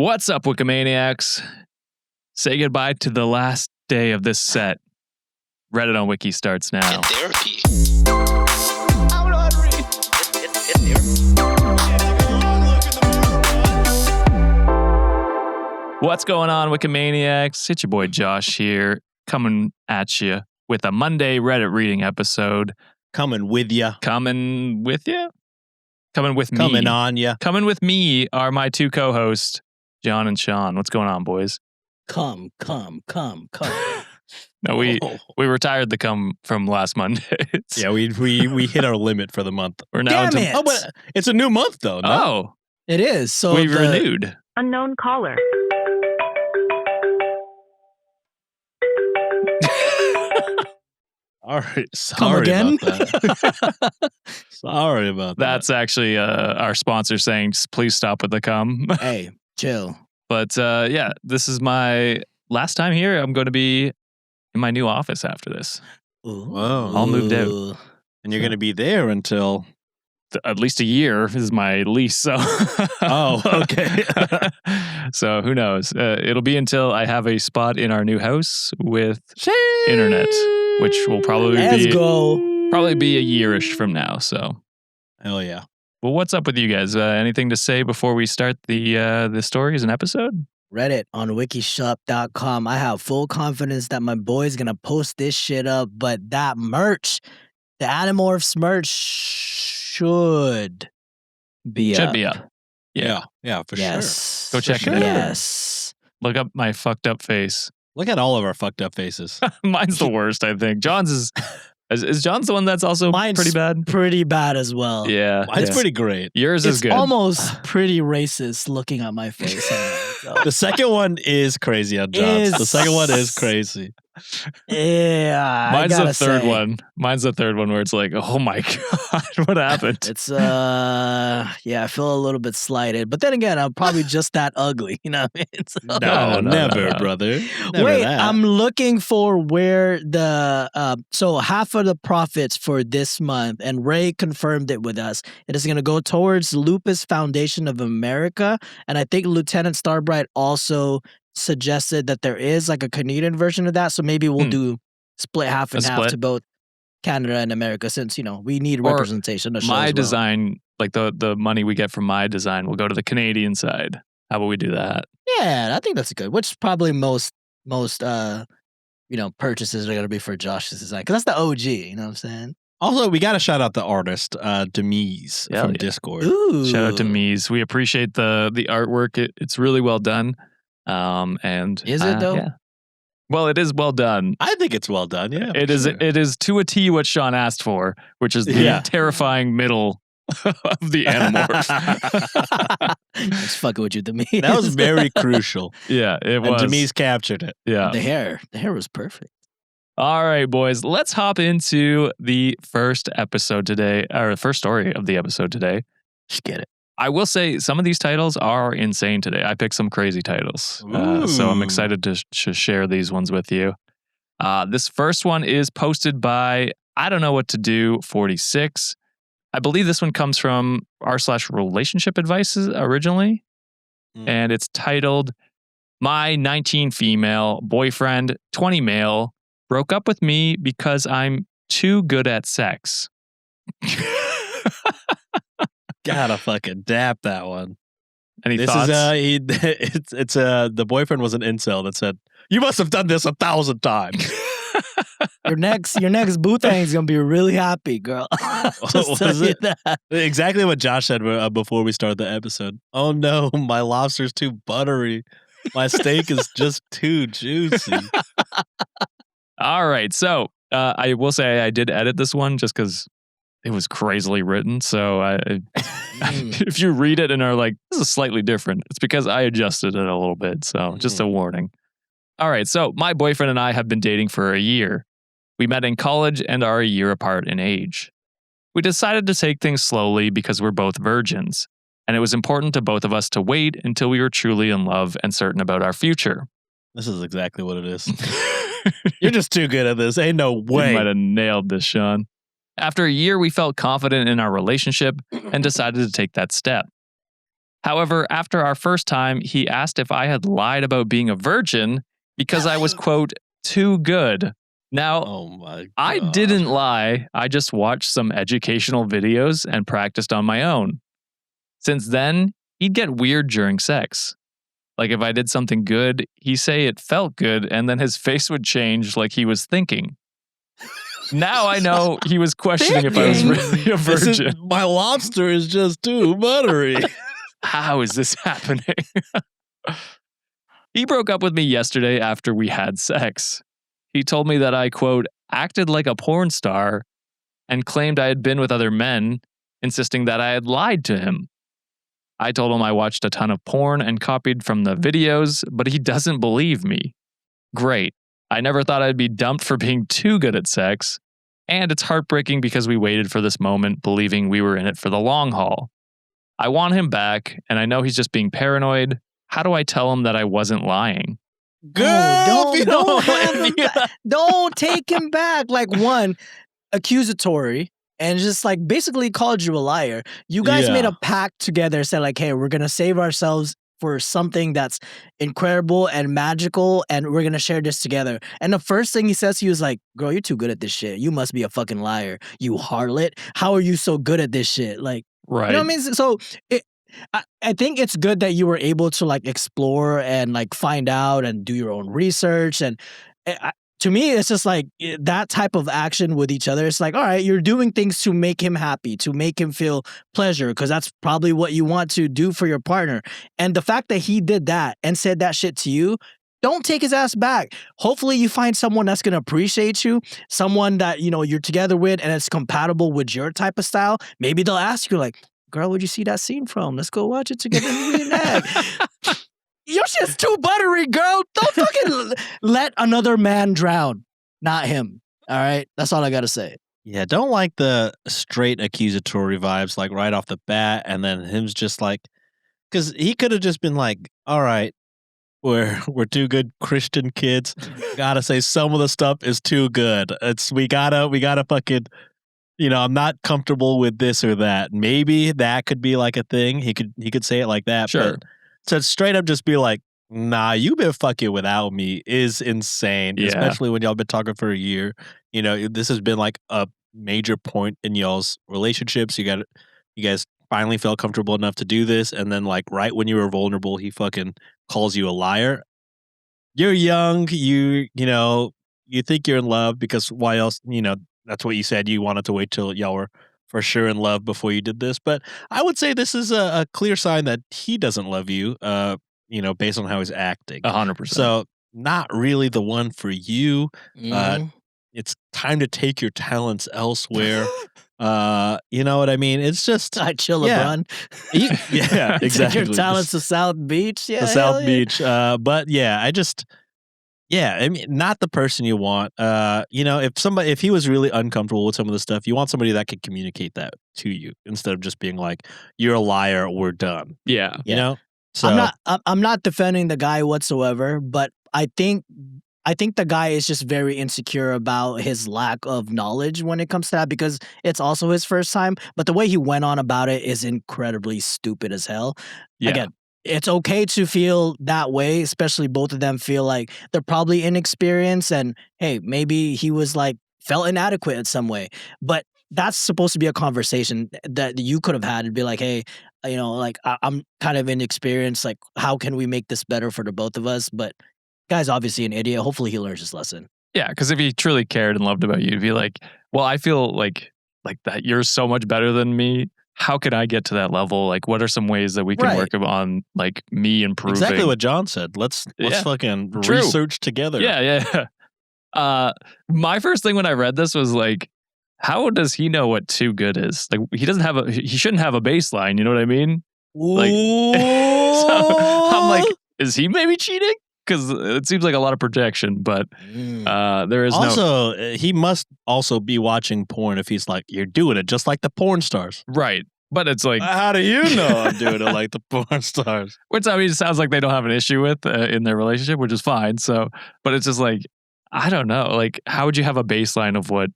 What's up, Wikimaniacs? Say goodbye to the last day of this set. Reddit on Wiki starts now. Get therapy. I'm not reading. What's going on, Wikimaniacs? It's your boy Josh here, coming at you with a Monday Reddit reading episode. Coming with ya. Coming with you? Coming with me. Coming on ya. Coming with me are my two co-hosts, John and Sean. What's going on, boys? Come. No, we retired the cum from last Monday. Yeah, we hit our limit for the month. We're now Damn into... it. Oh, but it's a new month though. No? Oh, It is. So we renewed. Unknown caller. All right. Come Sorry again? about that. Sorry about that. That's actually our sponsor saying, please stop with the cum. Hey, chill. But yeah, this is my last time here. I'm going to be in my new office after this. Ooh. Whoa. All moved out. And you're going to be there until... At least a year is my lease. So, Oh, okay. So who knows? It'll be until I have a spot in our new house with internet, which will probably Let's be go. a yearish from now. So, Hell yeah. well, what's up with you guys? Anything to say before we start the stories and episode? Reddit on wikishop.com. I have full confidence that my boy's going to post this shit up, but that merch, the Animorphs merch should be Should up. be up. Yeah. Yeah, for Yes. Go check For it out. sure. Yes. Look up my fucked up face. Look at all of our fucked up faces. Mine's the worst, I think. John's is John's the one that's also Mine's pretty bad? Pretty bad as well. Yeah. Mine's Yeah. pretty great. Yours is It's good. almost pretty racist looking at my face. So. The second one is crazy on John's. The Is- second one is crazy. Yeah. I Mine's the gotta third say, one. Mine's the third one where it's like, oh my God, what happened? It's yeah, I feel a little bit slighted. But then again, I'm probably just that ugly, you know what I mean? So- No, No, never, no. brother. Never Wait, that. I'm looking for where the so half of the profits for this month, and Ray confirmed it with us. It is going to go towards Lupus Foundation of America, and I think Lieutenant Starbright also suggested that there is like a Canadian version of that. So maybe we'll do split half and A half split? to both Canada and America, since we need Or representation. To show My as well. design, like the money we get from my design will go to the Canadian side. How about we do that? Yeah, I think that's good. Which probably most purchases are going to be for Josh's design, because that's the OG. You know what I'm saying? Also, we got to shout out the artist, Demise Hell from yeah. Discord. Ooh. Shout out to Mies. We appreciate the artwork. It's really well done. And Is it though? Yeah. Well, it is well done. I think it's well done. Yeah, It for is. sure. It is to a T what Sean asked for, which is the Yeah. terrifying middle of the Animorphs. Just fucking with you, Demise. That was very crucial. Yeah, it And was. Demise captured it. Yeah. The hair was perfect. All right, boys. Let's hop into the first episode today, or the first story of the episode today. Just get it. I will say some of these titles are insane today. I picked some crazy titles. So I'm Ooh. excited to share these ones with you. This first one is posted by I don't know what to do 46. I believe this one comes from r/relationship advices originally. Mm. And it's titled, My 19 female boyfriend, 20 male, broke up with me because I'm too good at sex. Gotta fucking dap that one. Any This thoughts? is the boyfriend was an incel that said, "You must have done this 1,000 times." Your next Boothang's gonna be really happy, girl. Just Was tell you it? that. Exactly what Josh said before we started the episode. Oh no, my lobster's too buttery. My steak is just too juicy. All right. So I will say I did edit this one just because it was crazily written. So if you read it and are like, this is slightly different, it's because I adjusted it a little bit. So just a warning. All right. So my boyfriend and I have been dating for a year. We met in college and are a year apart in age. We decided to take things slowly because we're both virgins, and it was important to both of us to wait until we were truly in love and certain about our future. This is exactly what it is. You're just too good at this. Ain't no You way. might have nailed this, Sean. After a year, we felt confident in our relationship and decided to take that step. However, after our first time, he asked if I had lied about being a virgin because I was, quote, too good. Now, Oh my god. I didn't lie. I just watched some educational videos and practiced on my own. Since then, he'd get weird during sex. Like if I did something good, he'd say it felt good, and then his face would change like he was thinking. Now I know he was questioning if I was really a virgin. My lobster is just too buttery. How is this happening? He broke up with me yesterday after we had sex. He told me that I, quote, acted like a porn star and claimed I had been with other men, insisting that I had lied to him. I told him I watched a ton of porn and copied from the videos, but he doesn't believe me. Great. I never thought I'd be dumped for being too good at sex, and it's heartbreaking because we waited for this moment believing we were in it for the long haul. I want him back, and I know he's just being paranoid. How do I tell him that I wasn't lying? Girl, don't take him back. Like, one, accusatory, and just like basically called you a liar. You guys made a pact together, said like, hey, we're gonna save ourselves for something that's incredible and magical, and we're gonna share this together. And the first thing he says to you is like, girl, you're too good at this shit. You must be a fucking liar, you harlot. How are you so good at this shit? Like, right. You know what I mean? So I think it's good that you were able to like explore and like find out and do your own research. And to me, it's just like that type of action with each other. It's like, all right, you're doing things to make him happy, to make him feel pleasure, because that's probably what you want to do for your partner. And the fact that he did that and said that shit to you, don't take his ass back. Hopefully you find someone that's going to appreciate you, someone that, you know, you're together with and it's compatible with your type of style. Maybe they'll ask you like, girl, where'd you see that scene from? Let's go watch it together and reenact. Your shit's too buttery, girl. Don't fucking let another man drown. Not him. All right? That's all I got to say. Yeah, don't like the straight accusatory vibes, like right off the bat, and then him's just like, because he could have just been like, all right, we're two good Christian kids. Gotta say some of the stuff is too good. We gotta fucking, you know, I'm not comfortable with this or that. Maybe that could be like a thing. He could say it like that. Sure. But to straight up just be like, nah, you been fucking without me is insane. Yeah. Especially when y'all been talking for a year. You know, this has been like a major point in y'all's relationships. You guys finally felt comfortable enough to do this, and then like right when you were vulnerable, he fucking calls you a liar. You're young, you know, you think you're in love because why else, you know, that's what you said. You wanted to wait till y'all were for sure in love before you did this. But I would say this is a clear sign that he doesn't love you, you know, based on how he's acting. 100%. So not really the one for you. It's time to take your talents elsewhere. You know what I mean? It's just I chill, LeBron. Yeah, exactly. Take your talents to South Beach. Yeah, the South Beach. But yeah, I mean, not the person you want. You know, if he was really uncomfortable with some of the stuff, you want somebody that can communicate that to you instead of just being like, "You're a liar. We're done." Yeah. You know. So I'm not defending the guy whatsoever, but I think the guy is just very insecure about his lack of knowledge when it comes to that, because it's also his first time. But the way he went on about it is incredibly stupid as hell. Yeah. Again, it's okay to feel that way, especially both of them feel like they're probably inexperienced, and hey, maybe he was like felt inadequate in some way. But that's supposed to be a conversation that you could have had and be like, hey, you know, like I'm kind of inexperienced. Like, how can we make this better for the both of us? But guy's obviously an idiot. Hopefully he learns his lesson. Yeah, because if he truly cared and loved about you, he'd be like, well, I feel like that you're so much better than me. How can I get to that level? Like, what are some ways that we can work on, like, me improving? Exactly what John said. Let's fucking research together. Yeah. My first thing when I read this was like, how does he know what too good is? Like, he shouldn't have a baseline. You know what I mean? Like, so I'm like, is he maybe cheating? Because it seems like a lot of protection, but there is also, he must also be watching porn if he's like, you're doing it just like the porn stars. Right. But it's like, how do you know I'm doing it like the porn stars? Which, I mean, it sounds like they don't have an issue with in their relationship, which is fine. So, but it's just like, I don't know. Like, how would you have a baseline of what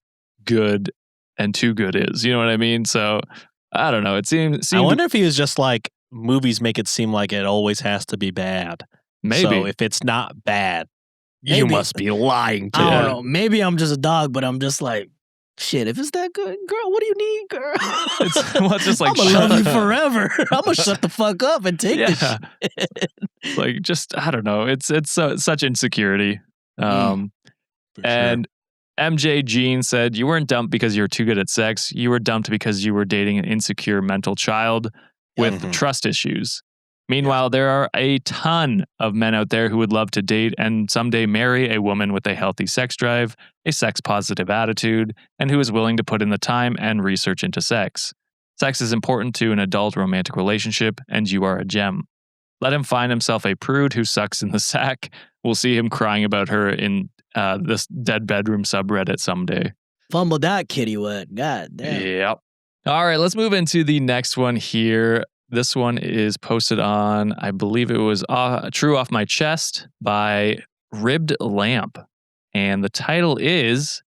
good and too good is? You know what I mean? So, I don't know. It seemed I wonder if he was just like, movies make it seem like it always has to be bad. Maybe. So if it's not bad, you Maybe. must be lying to I me. don't know. Maybe I'm just a dog, but I'm just like, shit, if it's that good, girl, what do you need, girl? It's just like, I'm gonna love you forever. I'm gonna shut the fuck up and take this Yeah. shit. like, just, I don't know. It's such insecurity. For And MJ Jean said, you weren't dumped because you were too good at sex. You were dumped because you were dating an insecure mental child with Mhm. trust issues. Meanwhile, there are a ton of men out there who would love to date and someday marry a woman with a healthy sex drive, a sex positive attitude, and who is willing to put in the time and research into sex. Sex is important to an adult romantic relationship, and you are a gem. Let him find himself a prude who sucks in the sack. We'll see him crying about her in this dead bedroom subreddit someday. Fumble that kitty wet. God damn. Yep. All right, let's move into the next one here. This one is posted on, I believe it was True Off My Chest by Ribbed Lamp. And the title is,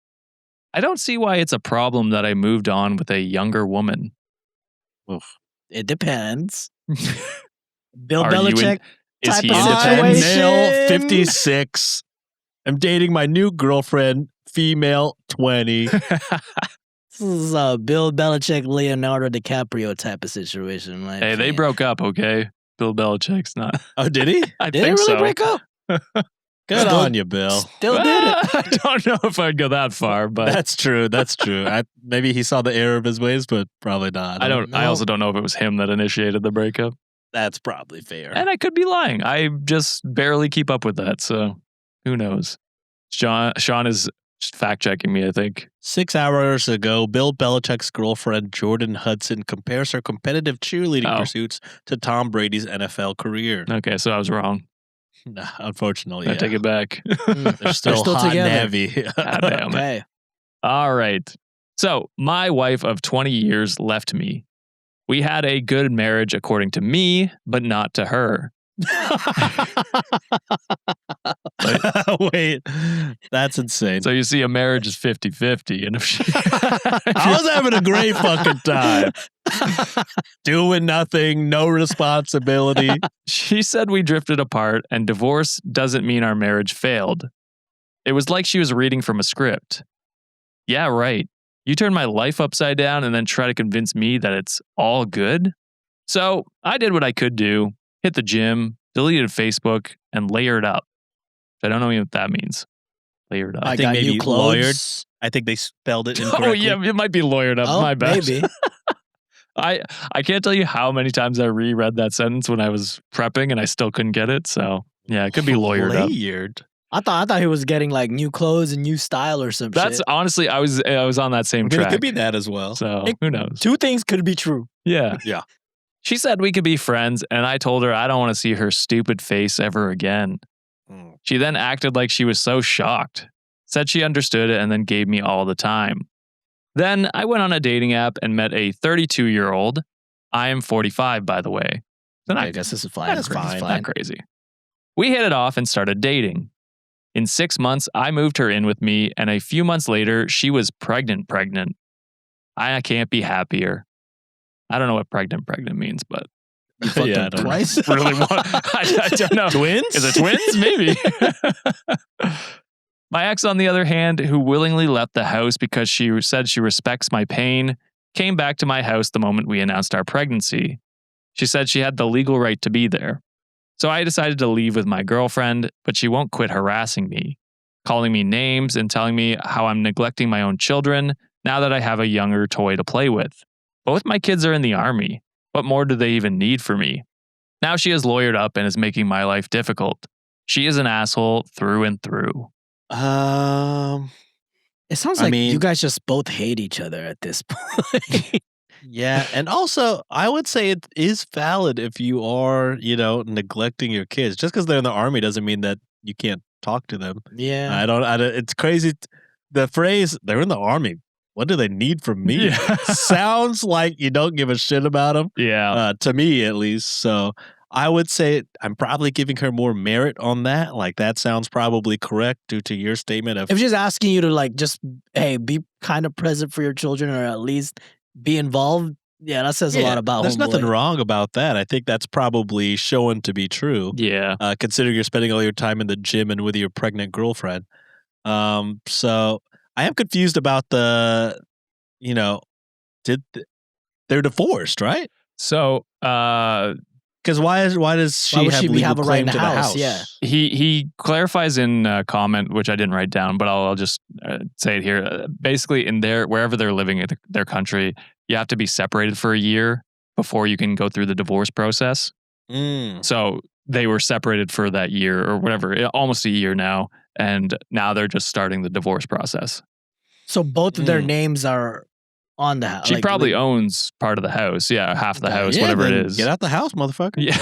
I don't see why it's a problem that I moved on with a younger woman. It depends. Bill Are you Belichick Is type he of independent? situation. Male 56. I'm dating my new girlfriend, female 20. This is a Bill Belichick, Leonardo DiCaprio type of situation. Hey, they broke up, okay? Bill Belichick's not. Oh, did he? I Did they think really so. break up? Good Still- on you, Bill. Still did it. I don't know if I'd go that far, but That's true. That's true. Maybe he saw the error of his ways, but probably not. I don't. I know. also don't know if it was him that initiated the breakup, That's probably fair. and I could be lying. I just barely keep up with that, so who knows? Sean is just fact checking me, I think. 6 hours ago, Bill Belichick's girlfriend, Jordan Hudson, compares her competitive cheerleading Oh. pursuits to Tom Brady's NFL career. Okay, so I was wrong. Nah, unfortunately, I yeah. take it back. They're still, still hot together. and heavy. God damn it. Okay. All right. So, my wife of 20 years left me. We had a good marriage according to me, but not to her. Wait, that's insane. So, you see, a marriage is 50-50. And if she. I was having a great fucking time. Doing nothing, no responsibility. She said we drifted apart, and divorce doesn't mean our marriage failed. It was like she was reading from a script. Yeah, right. You turn my life upside down and then try to convince me that it's all good? So I did what I could do, hit the gym, deleted Facebook, and layered up. I don't know even what that means. Layered up. I I think got maybe new clothes. lawyered. I think they spelled it incorrectly. Oh, yeah, it might be lawyered up. Oh, My bad. maybe. I can't tell you how many times I reread that sentence when I was prepping and I still couldn't get it. So, yeah, it could be lawyered up. Layered. I thought he was getting like new clothes and new style or some That's shit. honestly, I was on that same I mean, track. it could be that as well. So It- who knows? Two things could be true. Yeah. Yeah. She said we could be friends, and I told her I don't want to see her stupid face ever again. Mm. She then acted like she was so shocked, said she understood it, and then gave me all the time. Then I went on a dating app and met a 32-year-old. I am 45, by the way. So I guess this is fine. That's It's fine. Not crazy. We hit it off and started dating. In 6 months, I moved her in with me, and a few months later, she was pregnant. I can't be happier. I don't know what pregnant means, but You fucked Yeah, I up don't know. twice. really want. I don't know. Twins? Is it twins? Maybe. My ex, on the other hand, who willingly left the house because she said she respects my pain, came back to my house the moment we announced our pregnancy. She said she had the legal right to be there. So I decided to leave with my girlfriend, but she won't quit harassing me, calling me names and telling me how I'm neglecting my own children now that I have a younger toy to play with. Both my kids are in the army. What more do they even need from me? Now she is lawyered up and is making my life difficult. She is an asshole through and through. It sounds I like mean- you guys just both hate each other at this point. Yeah, and also I would say it is valid if you are, neglecting your kids. Just because they're in the army doesn't mean that you can't talk to them. yeah. I don't. It's crazy. The phrase "they're in the army." What do they need from me? Yeah. Sounds like you don't give a shit about them. Yeah. To me, at least. So I would say I'm probably giving her more merit on that. Like that sounds probably correct due to your statement of If she's asking you to like just, hey, be kind of present for your children or at least be involved, Yeah, that says a lot about There's nothing homeboy. wrong about that. I think that's probably shown to be true. Yeah. Considering you're spending all your time in the gym and with your pregnant girlfriend. So I am confused about the, they're divorced, right? So Because why does she would have she legal have a right claim in to the the house? house? Yeah. he clarifies in a comment, which I didn't write down, but I'll just say it here. Basically, in wherever they're living in their country, you have to be separated for a year before you can go through the divorce process. So they were separated for that year or whatever, almost a year now, and now they're just starting the divorce process. So both of their names are on the house. She probably owns part of the house. Yeah, half the house, whatever it is. Get out the house, motherfucker. Yeah.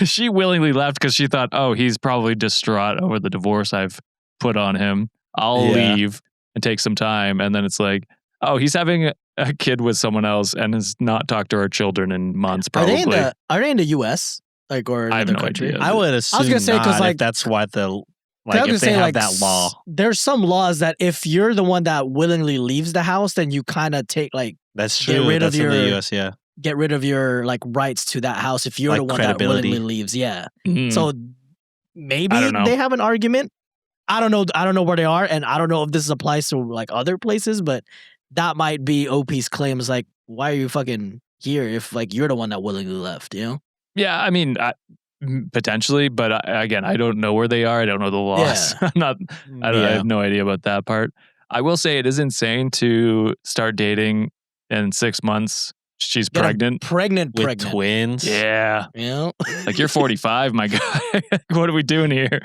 She willingly left because she thought, oh, he's probably distraught over the divorce I've put on him. I'll leave and take some time. And then it's like, oh, he's having a kid with someone else and has not talked to our children in months, probably. Are they in the US? Or I have another no country? idea. I would assume gonna say, 'cause, not, if that's why if they have that law. There's some laws that if you're the one that willingly leaves the house, then you kind of take that's true. rid of that's in your- the US, yeah. get rid of your rights to that house if you're Like the one credibility. that willingly leaves. Yeah. Mhm. So I maybe don't know. they have an argument. I don't know. I don't know where they are, and I don't know if this applies to other places, but that might be OP's claim. Is why are you fucking here if you're the one that willingly left? You know? Yeah, I mean, potentially, but again, I don't know where they are. I don't know the laws. I have no idea about that part. I will say it is insane to start dating in 6 months. She's Get 'em pregnant. Pregnant. With twins. Yeah. You know? You're 45, my guy. What are we doing here?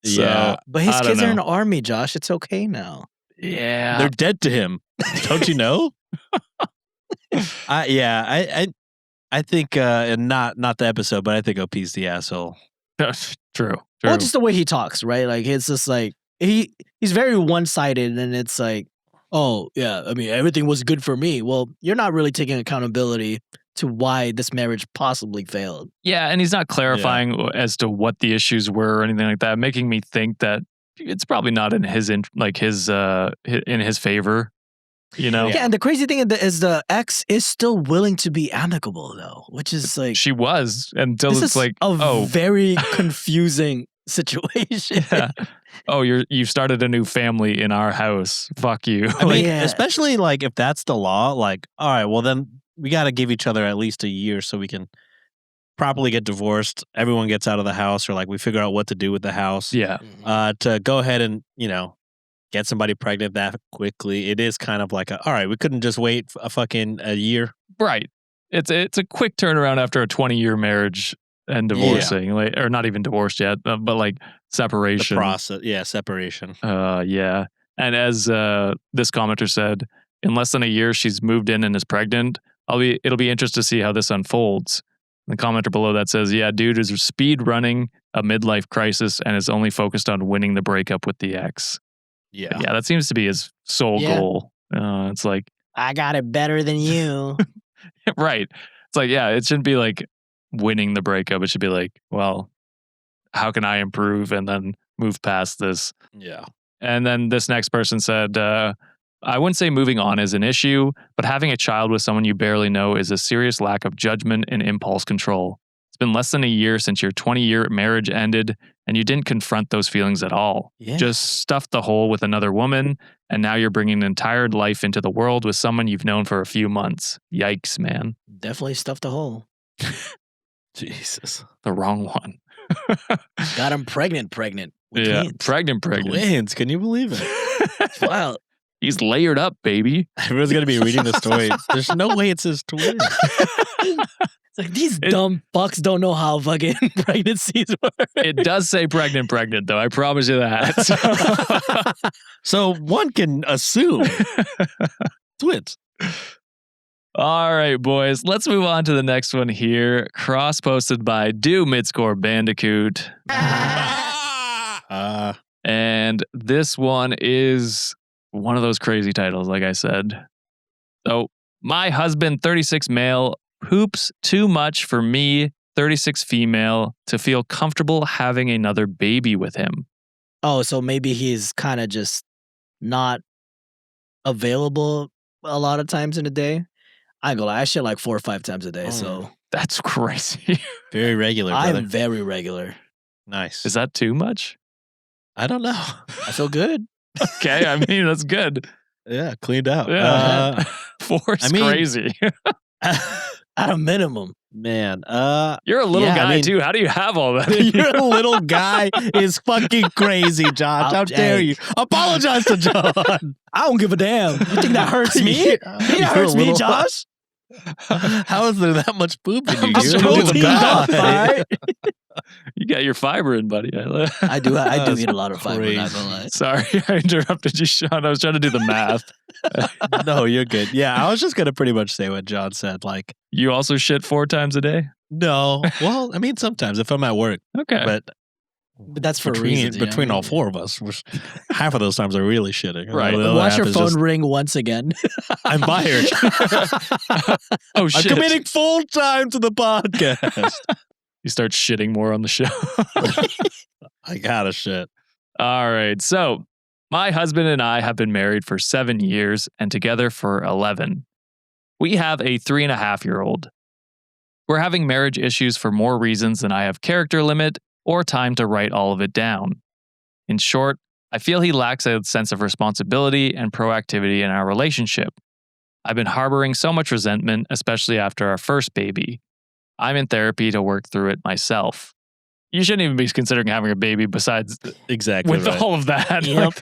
Yeah. But his I don't kids are in know. the army, Josh. It's okay now. Yeah. They're dead to him. Don't you know? I think and not the episode, but I think OP's the asshole. True. Well, just the way he talks, right? It's just he's very one-sided, and it's oh yeah, I mean everything was good for me. Well, you're not really taking accountability to why this marriage possibly failed. Yeah, and he's not clarifying as to what the issues were or anything like that, making me think that it's probably not in his in his favor. You know? Yeah, and the crazy thing is the ex is still willing to be amicable though, which is She was until this it's is a very confusing situation. Yeah. Oh, you've started a new family in our house. Fuck you. I mean, Yeah. especially if that's the law, all right, well then we got to give each other at least a year so we can properly get divorced. Everyone gets out of the house, or we figure out what to do with the house. Yeah. To go ahead and get somebody pregnant that quickly, it is kind of all right, we couldn't just wait a year. Right. It's a quick turnaround after a 20-year marriage and divorcing, or not even divorced yet, but separation. The process, separation. Yeah. And as this commenter said, in less than a year, she's moved in and is pregnant. It'll be interesting to see how this unfolds. The commenter below that says, yeah, dude is speed running a midlife crisis and is only focused on winning the breakup with the ex. Yeah. Yeah, that seems to be his sole goal. It's I got it better than you. right. It's it shouldn't be winning the breakup. It should be well, how can I improve and then move past this? Yeah. And then this next person said, I wouldn't say moving on is an issue, but having a child with someone you barely know is a serious lack of judgment and impulse control. It's been less than a year since your 20-year marriage ended, and you didn't confront those feelings at all. Yeah. Just stuffed the hole with another woman, and now you're bringing an entire life into the world with someone you've known for a few months. Yikes, man. Definitely stuffed a hole. Jesus. The wrong one. Got him pregnant. With Yeah, twins. pregnant. Twins, can you believe it? Wow. He's layered up, baby. Everyone's going to be reading the story. There's no way it says twins. It's these dumb fucks don't know how fucking pregnancies work. It does say pregnant, though. I promise you that. So one can assume twins. All right, boys. Let's move on to the next one here. Cross-posted by Midscore Bandicoot. And this one is one of those crazy titles, like I said. So, my husband, 36 male, poops too much for me, 36 female, to feel comfortable having another baby with him. Oh, so maybe he's kind of just not available a lot of times in a day. I ain't gonna lie, I shit like 4 or 5 times a day. Oh. So That's crazy. Very regular, brother. I'm very regular. Nice. Is that too much? I don't know. I feel good. Okay, I mean, that's good. Yeah, cleaned out. Yeah. 4's crazy. At a minimum. Man, You're a little yeah, guy I mean- too. How do you have all that? you're a little guy is fucking crazy, Josh. How dare you? Apologize to John. I don't give a damn. You think that hurts me? You think that You're hurts a me, little- Josh? How is there that much poop in you? I'm You're a little protein up, guy. all right? You got your fiber in, buddy. I do That's eat a lot of fiber, not gonna lie. Sorry, I interrupted you, Sean. I was trying to do the math. No, you're good. Yeah, I was just gonna pretty much say what John said. Like, You also shit 4 times a day? no. Well, I mean, sometimes if I'm at work, Okay. but But that's for between reasons. between all 4 of us, half of those times are really shitting. Right. The other Watch half your is phone just, ring once again. I'm fired. Oh, I'm shit. committing full time to the podcast. You start shitting more on the show. I gotta shit. All right. So, my husband and I have been married for 7 years and together for 11. We have a 3.5-year-old. We're having marriage issues for more reasons than I have character limit or time to write all of it down. In short, I feel he lacks a sense of responsibility and proactivity in our relationship. I've been harboring so much resentment, especially after our first baby. I'm in therapy to work through it myself. You shouldn't even be considering having a baby besides Exactly. with right. all of that. Yep.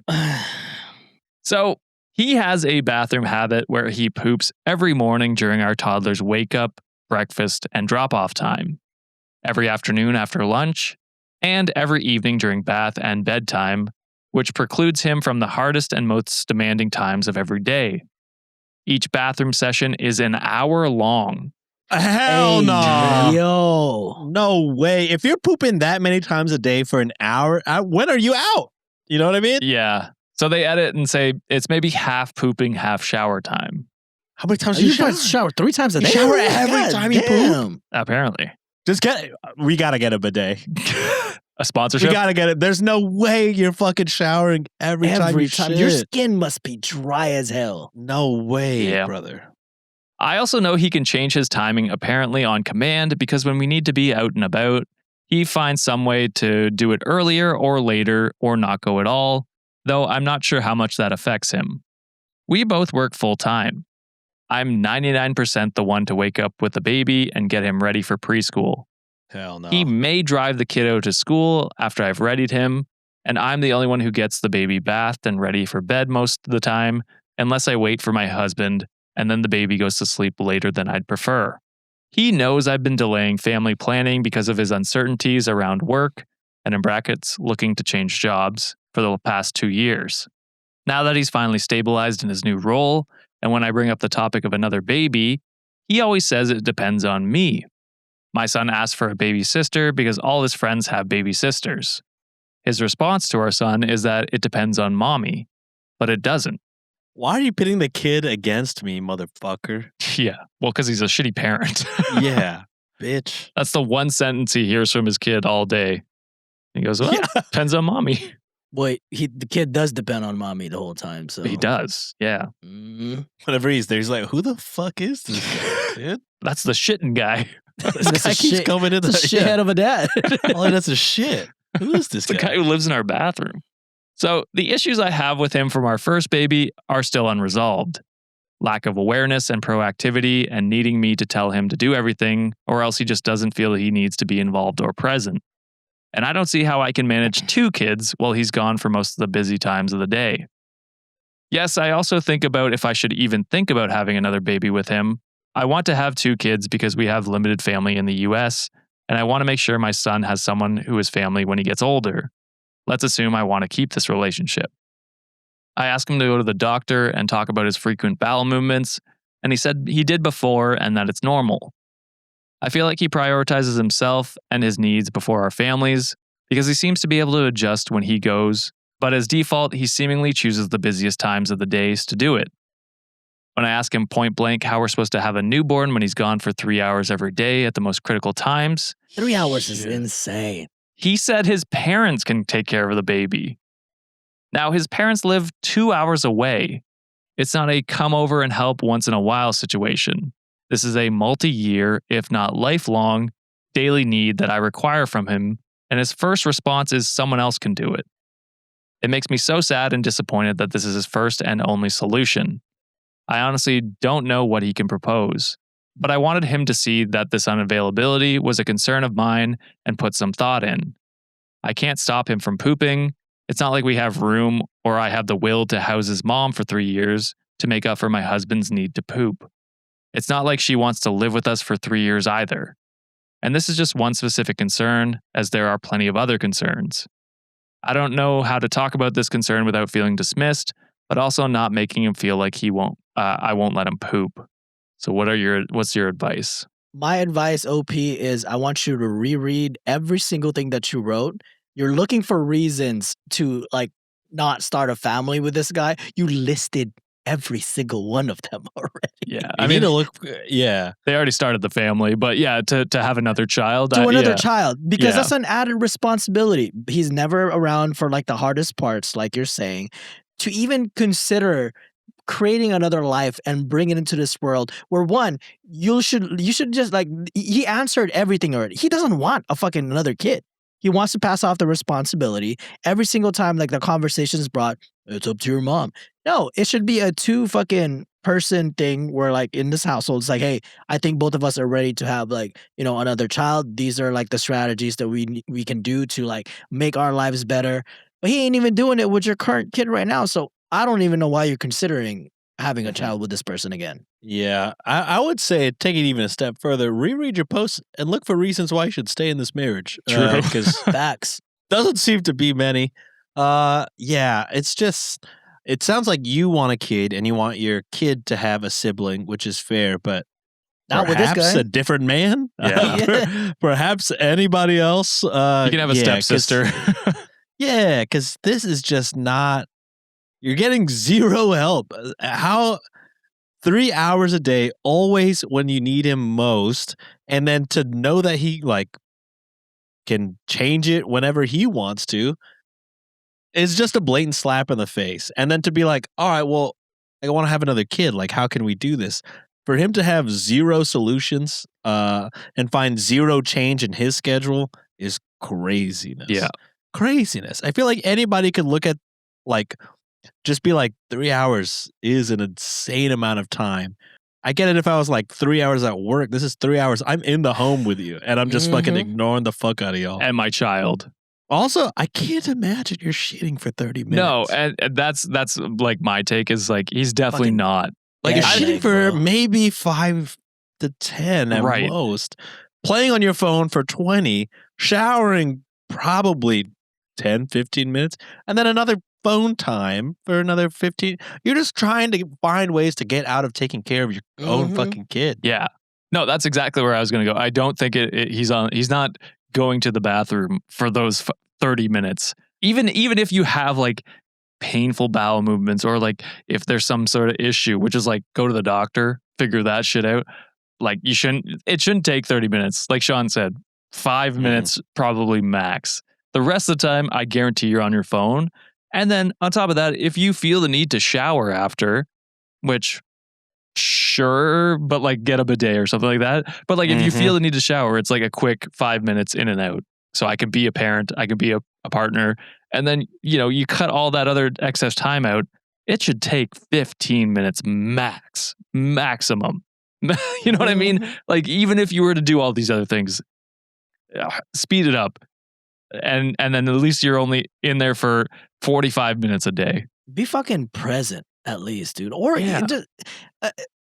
So he has a bathroom habit where he poops every morning during our toddler's wake up, breakfast, and drop off time, every afternoon after lunch, and every evening during bath and bedtime, which precludes him from the hardest and most demanding times of every day. Each bathroom session is an hour long. Hell Hey, no. Yo. No way. If you're pooping that many times a day for an hour, when are you out? You know what I mean? Yeah. So they edit and say it's maybe half pooping, half shower time, How many times Oh, do you you shower? shower 3 times a You day? shower Oh, every God time you poop? damn. apparently. We gotta get a bidet. A We sponsorship? gotta get it. There's no way you're fucking showering every time you shit. Your skin must be dry as hell. No way, Yeah. brother. I also know he can change his timing apparently on command because when we need to be out and about, he finds some way to do it earlier or later or not go at all, though I'm not sure how much that affects him. We both work full time. I'm 99% the one to wake up with the baby and get him ready for preschool. Hell no. He may drive the kiddo to school after I've readied him, and I'm the only one who gets the baby bathed and ready for bed most of the time, unless I wait for my husband, and then the baby goes to sleep later than I'd prefer. He knows I've been delaying family planning because of his uncertainties around work, and in brackets, looking to change jobs, for the past 2 years. Now that he's finally stabilized in his new role, and when I bring up the topic of another baby, he always says it depends on me. My son asked for a baby sister because all his friends have baby sisters. His response to our son is that it depends on mommy, but it doesn't. Why are you pitting the kid against me, motherfucker? Yeah, well, because he's a shitty parent. Yeah, bitch. That's the one sentence he hears from his kid all day. He goes, well, Yeah. depends on mommy. Wait, the kid does depend on mommy the whole time. So He does, yeah. Mhm. Whenever he's there, he's like, "Who the fuck is this guy, dude? That's the shitting guy. This That's guy a keeps shit- coming in. It's a shithead of a dad. All he does is shit. Who is this It's the guy who lives in our bathroom. So the issues I have with him from our first baby are still unresolved. Lack of awareness and proactivity and needing me to tell him to do everything, or else he just doesn't feel he needs to be involved or present. And I don't see how I can manage 2 kids while he's gone for most of the busy times of the day. Yes, I also think about if I should even think about having another baby with him. I want to have 2 kids because we have limited family in the US, and I want to make sure my son has someone who is family when he gets older. Let's assume I want to keep this relationship. I asked him to go to the doctor and talk about his frequent bowel movements, and he said he did before and that it's normal. I feel like he prioritizes himself and his needs before our families because he seems to be able to adjust when he goes, but as default, he seemingly chooses the busiest times of the days to do it. When I ask him point blank how we're supposed to have a newborn when he's gone for 3 hours every day at the most critical times, 3 hours is Shit. insane. he said his parents can take care of the baby. Now, his parents live 2 hours away, It's not a come over and help once in a while situation. This is a multi-year, if not lifelong, daily need that I require from him, and his first response is someone else can do it. It makes me so sad and disappointed that this is his first and only solution. I honestly don't know what he can propose, but I wanted him to see that this unavailability was a concern of mine and put some thought in. I can't stop him from pooping. It's not like we have room or I have the will to house his mom for 3 years to make up for my husband's need to poop. It's not like she wants to live with us for 3 years either. And this is just one specific concern, as there are plenty of other concerns. I don't know how to talk about this concern without feeling dismissed, but also not making him feel like I won't let him poop. So what's your advice? My advice, OP, is I want you to reread every single thing that you wrote. You're looking for reasons to not start a family with this guy. You listed every single one of them already. Yeah, I mean, yeah, they already started the family, but yeah, to have another child. Child, because that's an added responsibility. He's never around for the hardest parts, like you're saying. To even consider creating another life and bring it into this world where one, you should just he answered everything already. He doesn't want a fucking another kid. He wants to pass off the responsibility. Every single time the conversation is brought, it's up to your mom. No, it should be a 2 fucking person thing where in this household, it's hey, I think both of us are ready to have another child. These are the strategies that we can do to make our lives better. But he ain't even doing it with your current kid right now. So I don't even know why you're considering having a child with this person again. Yeah, I would say take it even a step further. Reread your posts and look for reasons why you should stay in this marriage. True. Because facts doesn't seem to be many. Yeah, it's just, it sounds like you want a kid and you want your kid to have a sibling, which is fair, but not with this guy. A different man? Yeah. Perhaps anybody else? You can have a stepsister. Yeah, because this is just not, you're getting zero help. How 3 hours a day, always when you need him most, and then to know that he can change it whenever he wants to, is just a blatant slap in the face. And then to be all right, well, I want to have another kid. How can we do this? For him to have zero solutions and find zero change in his schedule is craziness. Yeah. Craziness. I feel like anybody could look at just be 3 hours is an insane amount of time. I get it if I was 3 hours at work. This is 3 hours. I'm in the home with you and I'm just fucking ignoring the fuck out of y'all. And my child. Also, I can't imagine you're shitting for 30 minutes. No, and that's my take is he's definitely Fucking not. You're shitting for bro. maybe 5 to 10 at Right. most. Playing on your phone for 20, showering probably 10, 15 minutes, and then another phone time for another 15. You're just trying to find ways to get out of taking care of your own fucking kid. Yeah. No, that's exactly where I was going to go. I don't think he's not going to the bathroom for those 30 minutes. Even if you have painful bowel movements or if there's some sort of issue, which is go to the doctor, figure that shit out. It shouldn't take 30 minutes. Like Sean said, 5 minutes probably max. The rest of the time, I guarantee you're on your phone. And then on top of that, if you feel the need to shower after, which sure, but get a bidet or something like that. But if you feel the need to shower, it's a quick 5 minutes in and out. So I can be a parent, I can be a partner. And then, you cut all that other excess time out. It should take 15 minutes maximum. You know what I mean? Even if you were to do all these other things, speed it up. And then at least you're only in there for 45 minutes a day. Be fucking present at least, dude. Or just,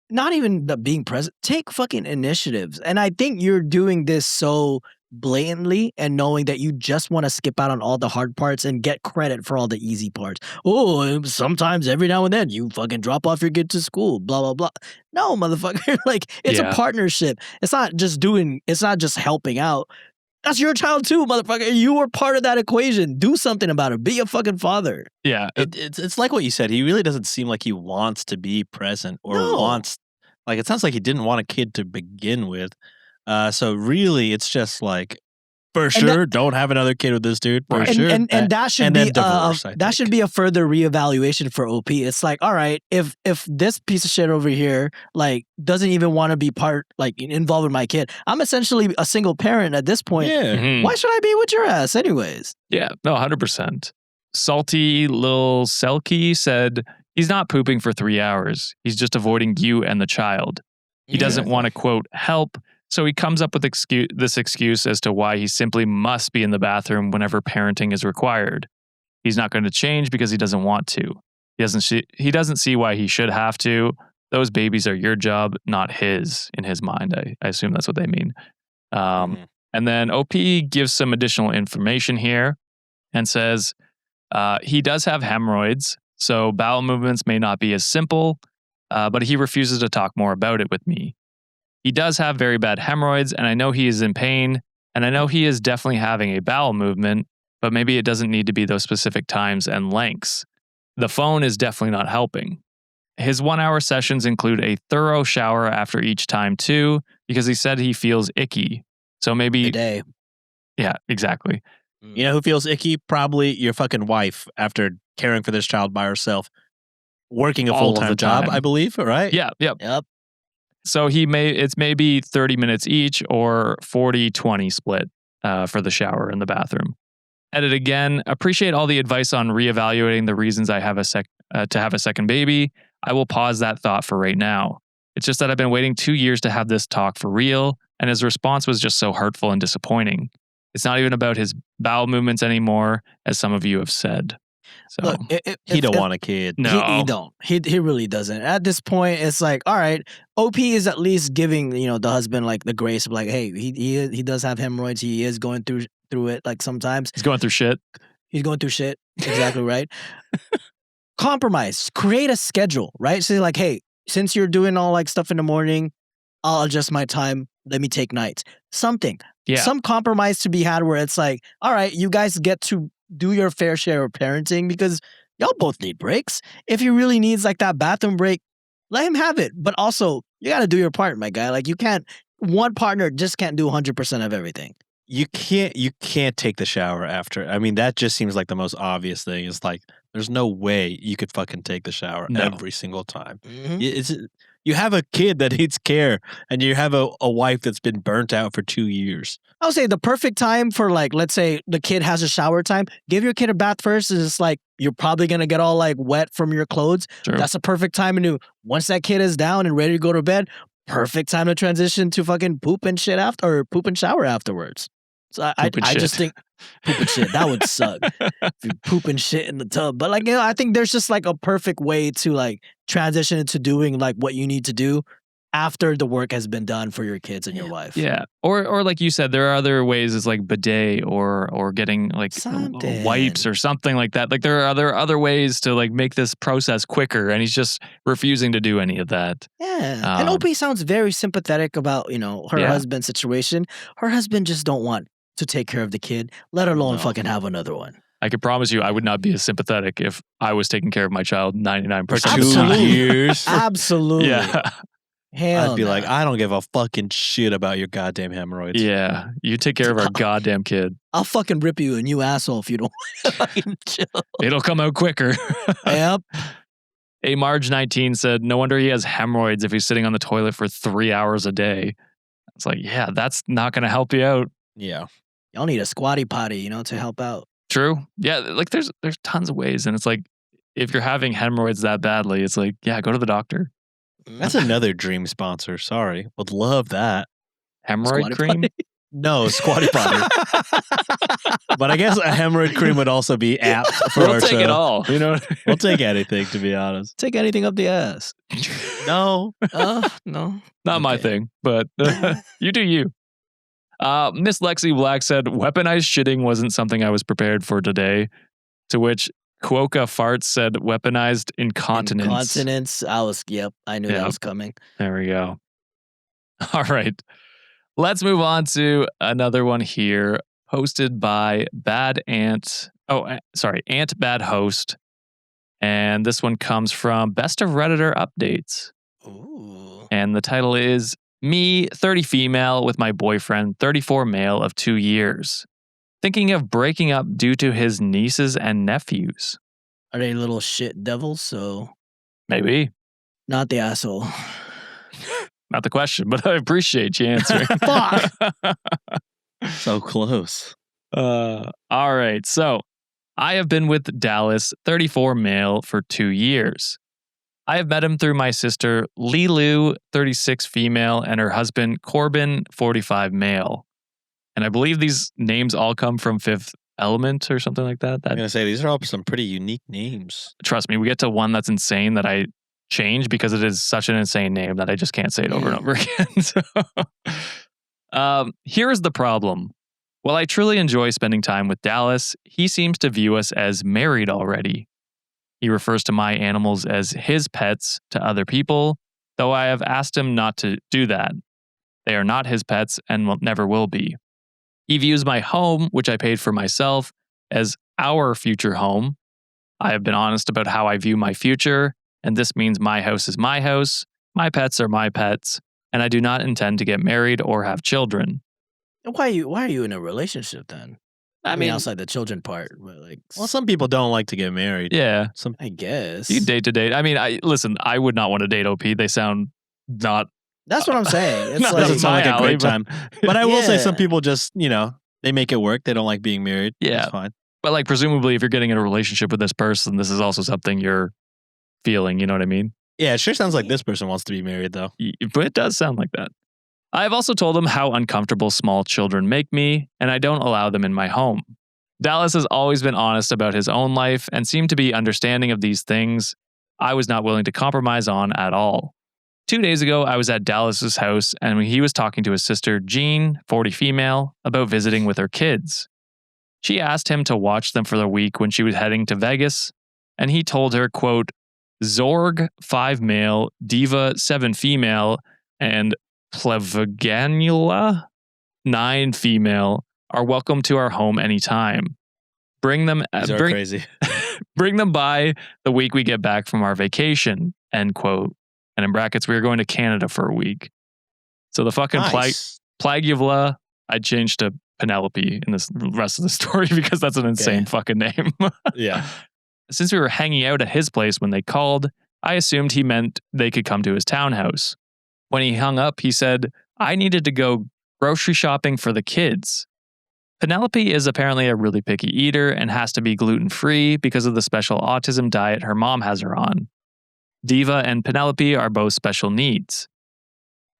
not even being present. Take fucking initiatives. And I think you're doing this so blatantly and knowing that you just want to skip out on all the hard parts and get credit for all the easy parts. Oh, sometimes every now and then you fucking drop off your kid to school, blah, blah, blah. No, motherfucker. It's a partnership. It's not just helping out. That's your child too, motherfucker. You were part of that equation. Do something about it. Be a fucking father. Yeah. It's like what you said. He really doesn't seem like he wants to be present or wants, it sounds like he didn't want a kid to begin with. So really, it's just For sure. Don't have another kid with this dude. For sure. And that should and be then divorce, that should be a further reevaluation for OP. It's like, all right, if this piece of shit over here like doesn't even want to be involved with my kid, I'm essentially a single parent at this point. Yeah. Mhm. Why should I be with your ass anyways? Yeah, no, 100%. Salty Lil Selkie said he's not pooping for 3 hours. He's just avoiding you and the child. He doesn't want to, quote, help. So he comes up with this excuse as to why he simply must be in the bathroom whenever parenting is required. He's not going to change because he doesn't want to. He doesn't see why he should have to. Those babies are your job, not his, in his mind. I assume that's what they mean. And then OP gives some additional information here and says he does have hemorrhoids, so bowel movements may not be as simple, but he refuses to talk more about it with me. He does have very bad hemorrhoids, and I know he is in pain, and I know he is definitely having a bowel movement, but maybe it doesn't need to be those specific times and lengths. The phone is definitely not helping. His 1 hour sessions include a thorough shower after each time too, because he said he feels icky. So maybe... A day. Yeah, exactly. You know who feels icky? Probably your fucking wife after caring for this child by herself. Working a All of full-time the job, time. I believe, right? Yeah, yep. Yep. So it's maybe 30 minutes each or 40-20 split for the shower and the bathroom. Edit again. Appreciate all the advice on reevaluating the reasons I have to have a second baby. I will pause that thought for right now. It's just that I've been waiting 2 years to have this talk for real, and his response was just so hurtful and disappointing. It's not even about his bowel movements anymore, as some of you have said. So Look, He don't want a kid. no, He don't. He really doesn't. At this point, it's like, all right, OP is at least giving the husband like the grace of like, hey, he does have hemorrhoids. He is going through it like sometimes. he's going through shit. He's going through shit. Exactly right. Compromise. Create a schedule, right? So like, hey, since you're doing all like stuff in the morning, I'll adjust my time. Let me take nights. Something. Yeah. Some compromise to be had where it's like, all right, you guys get to do your fair share of parenting because y'all both need breaks. If he really needs like that bathroom break, let him have it. But also, you got to do your part, my guy. Like one partner just can't do 100% of everything. You can't take the shower after. I mean, that just seems like the most obvious thing. It's like there's no way you could fucking take the shower every single time. Mm-hmm. You have a kid that needs care, and you have a wife that's been burnt out for 2 years. I would say the perfect time for like, let's say the kid has a shower time, give your kid a bath first. Is like you're probably gonna get all like wet from your clothes. True. That's a perfect time to do. Once that kid is down and ready to go to bed, perfect time to transition to fucking poop and shit or poop and shower afterwards. So I just think poop and shit, that would suck. If you poop and shit in the tub. But like, I think there's just like a perfect way to like transition into doing like what you need to do after the work has been done for your kids and your wife. Yeah. Or like you said, there are other ways. It's like bidet or getting like Something. wipes or something like that. Like there are other ways to like make this process quicker, and he's just refusing to do any of that. Yeah. And OP sounds very sympathetic about, her husband's situation. Her husband just don't want to take care of the kid, let alone fucking have another one. I can promise you I would not be as sympathetic if I was taking care of my child 99% For of the 2 time. years. Absolutely. Yeah. Hell I'd be no. like, I don't give a fucking shit about your goddamn hemorrhoids. Yeah. You take care of our goddamn kid. I'll fucking rip you a new asshole if you don't fucking chill. It'll come out quicker. Yep. A Marge19 said, no wonder he has hemorrhoids if he's sitting on the toilet for 3 hours a day. It's like, yeah, that's not going to help you out. Yeah. Y'all need a squatty potty, to help out. True. Yeah, like there's tons of ways, and it's like if you're having hemorrhoids that badly, it's like, yeah, go to the doctor. That's another dream sponsor. Sorry. Would love that. Hemorrhoid Squatty cream? potty? No, squatty potty. But I guess a hemorrhoid cream would also be apt for We'll our take show. it all. We'll take anything, to be honest. Take anything up the ass. No. No. Not my Okay. thing, but you do you. Miss Lexi Black said, weaponized shitting wasn't something I was prepared for today. To which Quokka Farts said, weaponized incontinence. Incontinence. I knew that was coming. There we go. All right. Let's move on to another one here, posted by Bad Ant. Ant Bad Host. And this one comes from Best of Redditor Updates. Ooh. And the title is Me, 30 female, with my boyfriend, 34 male of 2 years. Thinking of breaking up due to his nieces and nephews. Are they little shit devils? So Maybe. not the asshole. Not the question, but I appreciate you answering. Fuck. So close. All right. So I have been with Dallas, 34 male, for 2 years. I have met him through my sister, Lilu, 36 female, and her husband, Corbin, 45 male. And I believe these names all come from Fifth Element or something like that. I'm going to say, these are all some pretty unique names. Trust me, we get to one that's insane that I change because it is such an insane name that I just can't say it over and over again. So, here is the problem. While I truly enjoy spending time with Dallas, he seems to view us as married already. He refers to my animals as his pets to other people, though I have asked him not to do that. They are not his pets and never will be. He views my home, which I paid for myself, as our future home. I have been honest about how I view my future, and this means my house is my house, my pets are my pets, and I do not intend to get married or have children. Why are you in a relationship then? I mean, outside the children part, but like, Well, some people don't like to get married. Yeah, I guess you date to date. I mean, I would not want to date OP. They sound not. that's what I'm saying. It's No, like, Doesn't sound like a alley, great but- time. But I will say some Yeah. people just, they make it work. They don't like being married. Yeah. That's fine. But like, presumably, if you're getting in a relationship with this person, this is also something you're feeling. You know what I mean? Yeah, it sure sounds like this person wants to be married, though. But it does sound like that. I have also told him how uncomfortable small children make me, and I don't allow them in my home. Dallas has always been honest about his own life and seemed to be understanding of these things I was not willing to compromise on at all. 2 days ago, I was at Dallas's house and he was talking to his sister, Jean, 40 female, about visiting with her kids. She asked him to watch them for the week when she was heading to Vegas, and he told her, quote, Zorg, 5 male, Diva, 7 female, and Plevaganula, 9 female, are welcome to our home anytime. Bring them These are crazy. bring them by the week we get back from our vacation, end quote. And in brackets, we are going to Canada for a week. So the fucking Nice. Plaguvla, I changed to Penelope in this rest of the story because that's an insane fucking name. Yeah. Since we were hanging out at his place when they called, I assumed he meant they could come to his townhouse. When he hung up, he said, I needed to go grocery shopping for the kids. Penelope is apparently a really picky eater and has to be gluten-free because of the special autism diet her mom has her on. Diva and Penelope are both special needs.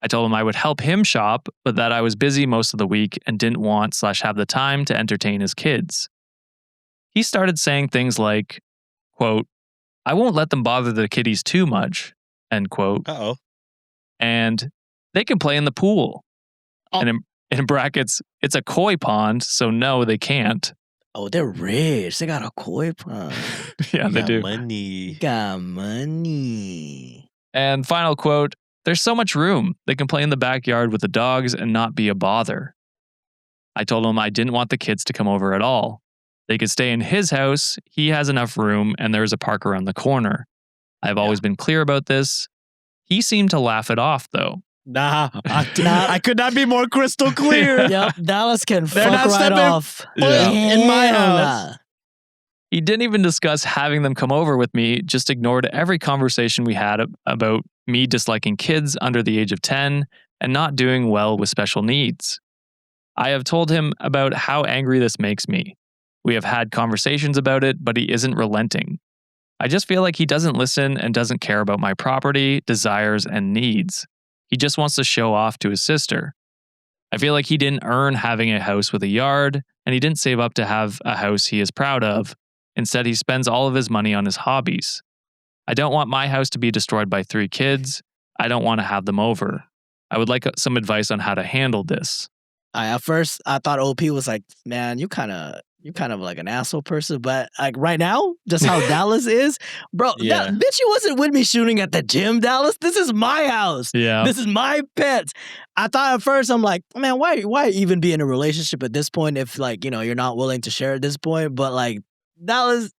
I told him I would help him shop, but that I was busy most of the week and didn't want/have the time to entertain his kids. He started saying things like, quote, I won't let them bother the kiddies too much, end quote. Uh-oh. And they can play in the pool. Oh. And in brackets, it's a koi pond, so no, they can't. oh, they're rich. They got a koi pond. Yeah, they Got do. money. Got money. And final quote, there's so much room. They can play in the backyard with the dogs and not be a bother. I told him I didn't want the kids to come over at all. They could stay in his house. He has enough room and there's a park around the corner. I've always been clear about this. He seemed to laugh it off though. Nah, I could not be more crystal clear. Yep, Dallas can They're fuck not right stepping off. in my Hell house. nah. He didn't even discuss having them come over with me, just ignored every conversation we had about me disliking kids under the age of 10 and not doing well with special needs. I have told him about how angry this makes me. We have had conversations about it, but he isn't relenting. I just feel like he doesn't listen and doesn't care about my property, desires, and needs. He just wants to show off to his sister. I feel like he didn't earn having a house with a yard, and he didn't save up to have a house he is proud of. Instead, he spends all of his money on his hobbies. I don't want my house to be destroyed by 3 kids. I don't want to have them over. I would like some advice on how to handle this. At first, I thought OP was like, man, you kind of like an asshole person, but like right now, just how Dallas is, bro. Yeah. Bitch, you wasn't with me shooting at the gym, Dallas. This is my house. Yeah. This is my pets. I thought at first, I'm like, man, why even be in a relationship at this point if like, you're not willing to share at this point? But like, Dallas,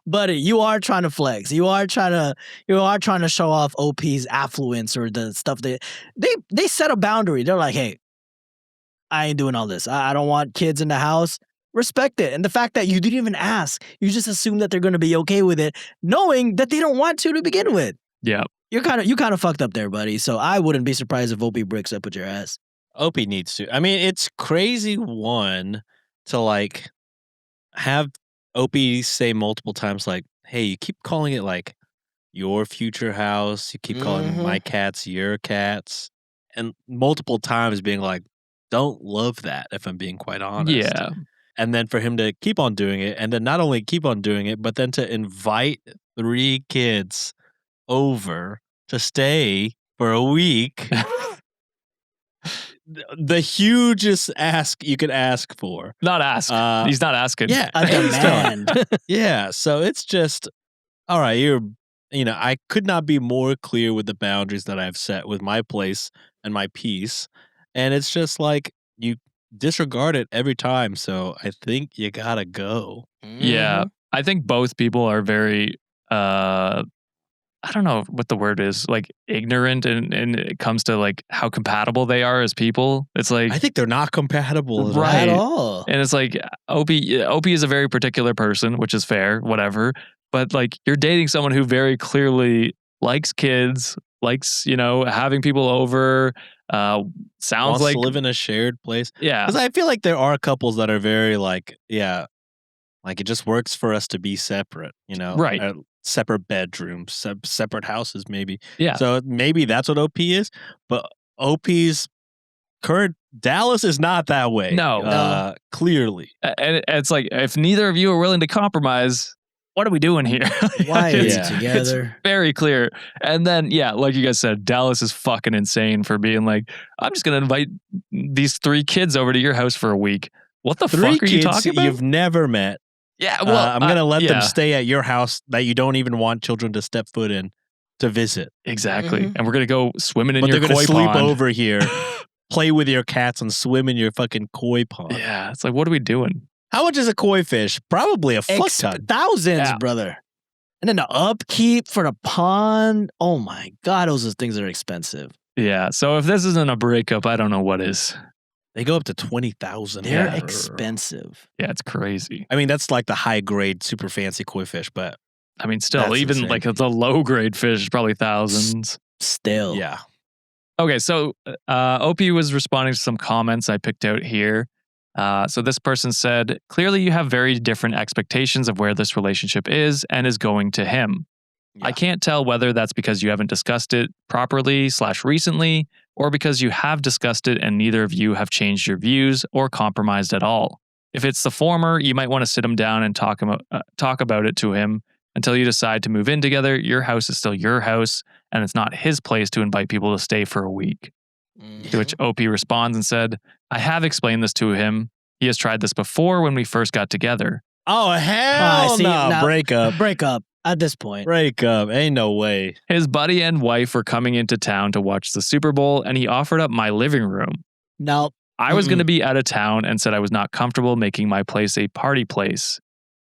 Buddy, you are trying to flex. You are trying to show off OP's affluence or the stuff that they set a boundary. They're like, hey, I ain't doing all this. I don't want kids in the house. Respect it. And the fact that you didn't even ask, you just assume that they're going to be okay with it, knowing that they don't want to begin with. Yeah. You kind of fucked up there, buddy. So I wouldn't be surprised if OP breaks up with your ass. OP needs to. I mean, it's crazy, one, to like have OP say multiple times, like, hey, you keep calling it like your future house. You keep calling my cats your cats. And multiple times being like, don't love that, if I'm being quite honest. Yeah. And then for him to keep on doing it, and then not only keep on doing it, but then to invite 3 kids over to stay for a week. The hugest ask you could ask for. Not ask. He's not asking. Yeah. A demand. Yeah. So it's just, all right, I could not be more clear with the boundaries that I've set with my place and my peace. And it's just like, you disregard it every time. So I think you gotta go. Yeah. I think both people are very, I don't know what the word is, like ignorant and it comes to like how compatible they are as people. It's like, I think they're not compatible Right. At all. and it's like OP is a very particular person, which is fair, whatever. But like you're dating someone who very clearly likes kids, likes, having people over, sounds Wants like, to live in a shared place. yeah, Because I feel like there are couples that are very like, yeah, like it just works for us to be separate, Right. Separate bedrooms, separate houses, maybe. yeah. So maybe that's what OP is. But OP's current Dallas is not that way. No. Clearly. And it's like, if neither of you are willing to compromise, what are we doing here? Why are you Yeah. together? Very clear. And then, yeah, like you guys said, Dallas is fucking insane for being like, I'm just going to invite these 3 kids over to your house for a week. What the 3 fuck are you kids talking about? you've never met. Yeah, well, I'm going to let them yeah, stay at your house that you don't even want children to step foot in to visit. exactly. And we're going to go swimming in But your they're going koi to sleep pond. over here, play with your cats, and swim in your fucking koi pond. Yeah, it's like, what are we doing? How much is a koi fish? Probably a fuck ton. Thousands, Yeah. brother. And then the upkeep for the pond. Oh my God, those are things that are expensive. Yeah, so if this isn't a breakup, I don't know what is. They go up to 20,000. They're Yeah. expensive. Yeah, it's crazy. I mean, that's like the high grade, super fancy koi fish, but I mean, still, That's even insane. like the low grade fish is probably thousands. Still. yeah. Okay, so OP was responding to some comments I picked out here. So this person said, clearly you have very different expectations of where this relationship is and is going to him. I Yeah. can't tell whether that's because you haven't discussed it properly / recently, or because you have discussed it and neither of you have changed your views or compromised at all. If it's the former, you might want to sit him down and talk about it to him until you decide to move in together. Your house is still your house, and it's not his place to invite people to stay for a week. To which OP responds and said, I have explained this to him. He has tried this before when we first got together. Oh, hell see, no. now- Break up. Break up at this point. Break up. Ain't no way. His buddy and wife were coming into town to watch the Super Bowl, and he offered up my living room. No. I was going to be out of town and said I was not comfortable making my place a party place.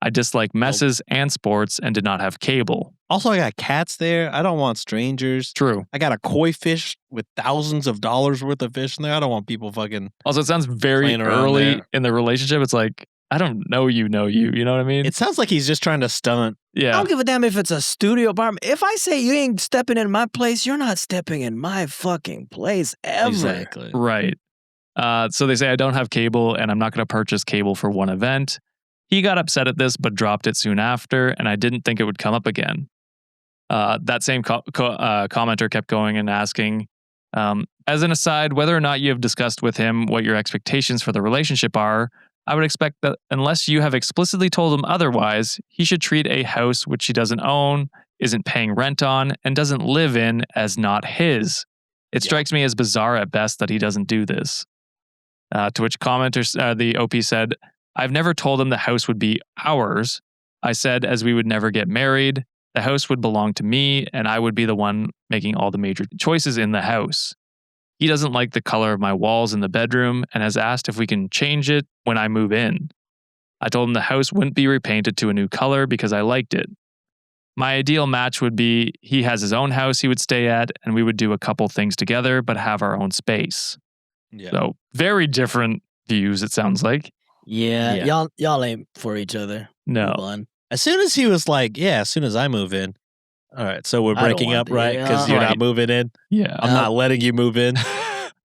I dislike messes and sports and did not have cable. Also, I got cats there. I don't want strangers. True. I got a koi fish with thousands of dollars worth of fish in there. I don't want people fucking. Also, it sounds very Playing around early there. in the relationship. It's like, I don't know you. You know what I mean? It sounds like he's just trying to stunt. I Yeah. don't give a damn if it's a studio apartment. If I say you ain't stepping in my place, you're not stepping in my fucking place ever. Exactly. Right. So they say I don't have cable and I'm not going to purchase cable for one event. He got upset at this, but dropped it soon after, and I didn't think it would come up again. That same commenter kept going and asking, as an aside, whether or not you have discussed with him what your expectations for the relationship are, I would expect that unless you have explicitly told him otherwise, he should treat a house which he doesn't own, isn't paying rent on, and doesn't live in as not his. It Yeah. strikes me as bizarre at best that he doesn't do this. To which commenter, the OP said, I've never told him the house would be ours. I said, as we would never get married, the house would belong to me and I would be the one making all the major choices in the house. He doesn't like the color of my walls in the bedroom and has asked if we can change it when I move in. I told him the house wouldn't be repainted to a new color because I liked it. My ideal match would be he has his own house he would stay at, and we would do a couple things together, but have our own space. Yeah. So very different views, it sounds like. Yeah. Y'all ain't for each other. No. Move on. As soon as he was like, yeah, as soon as I move in. All right, so we're I don't breaking want up, the- right? Because you're Right. not moving in. Yeah. I'm not letting you move in.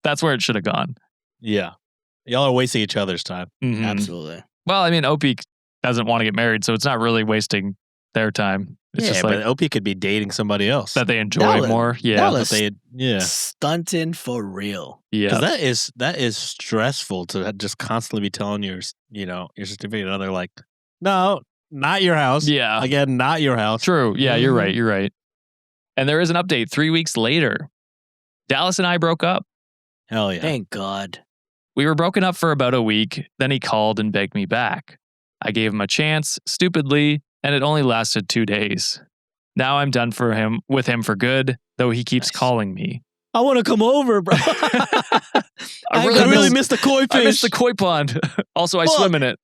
That's where it should have gone. Yeah. Y'all are wasting each other's time. Mhm. Absolutely. Well, I mean, OP doesn't want to get married, so it's not really wasting their time. It's just like but OP could be dating somebody else. that they enjoy Dallas- more. Yeah. Dallas- But they, Stunting for real. Yeah. Because that is stressful to just constantly be telling your significant other like, no, not your house. Yeah. Again, not your house. True. Yeah, you're Mhm. right. You're right. And there is an update 3 weeks later. Dallas and I broke up. Hell yeah. Thank God. We were broken up for about a week. Then he called and begged me back. I gave him a chance, stupidly, and it only lasted 2 days. Now I'm done with him for good, though he keeps Nice. calling me. I want to come over, bro. I I really really miss- missed the koi I fish. missed the koi pond. Also, I Fuck. swim in it.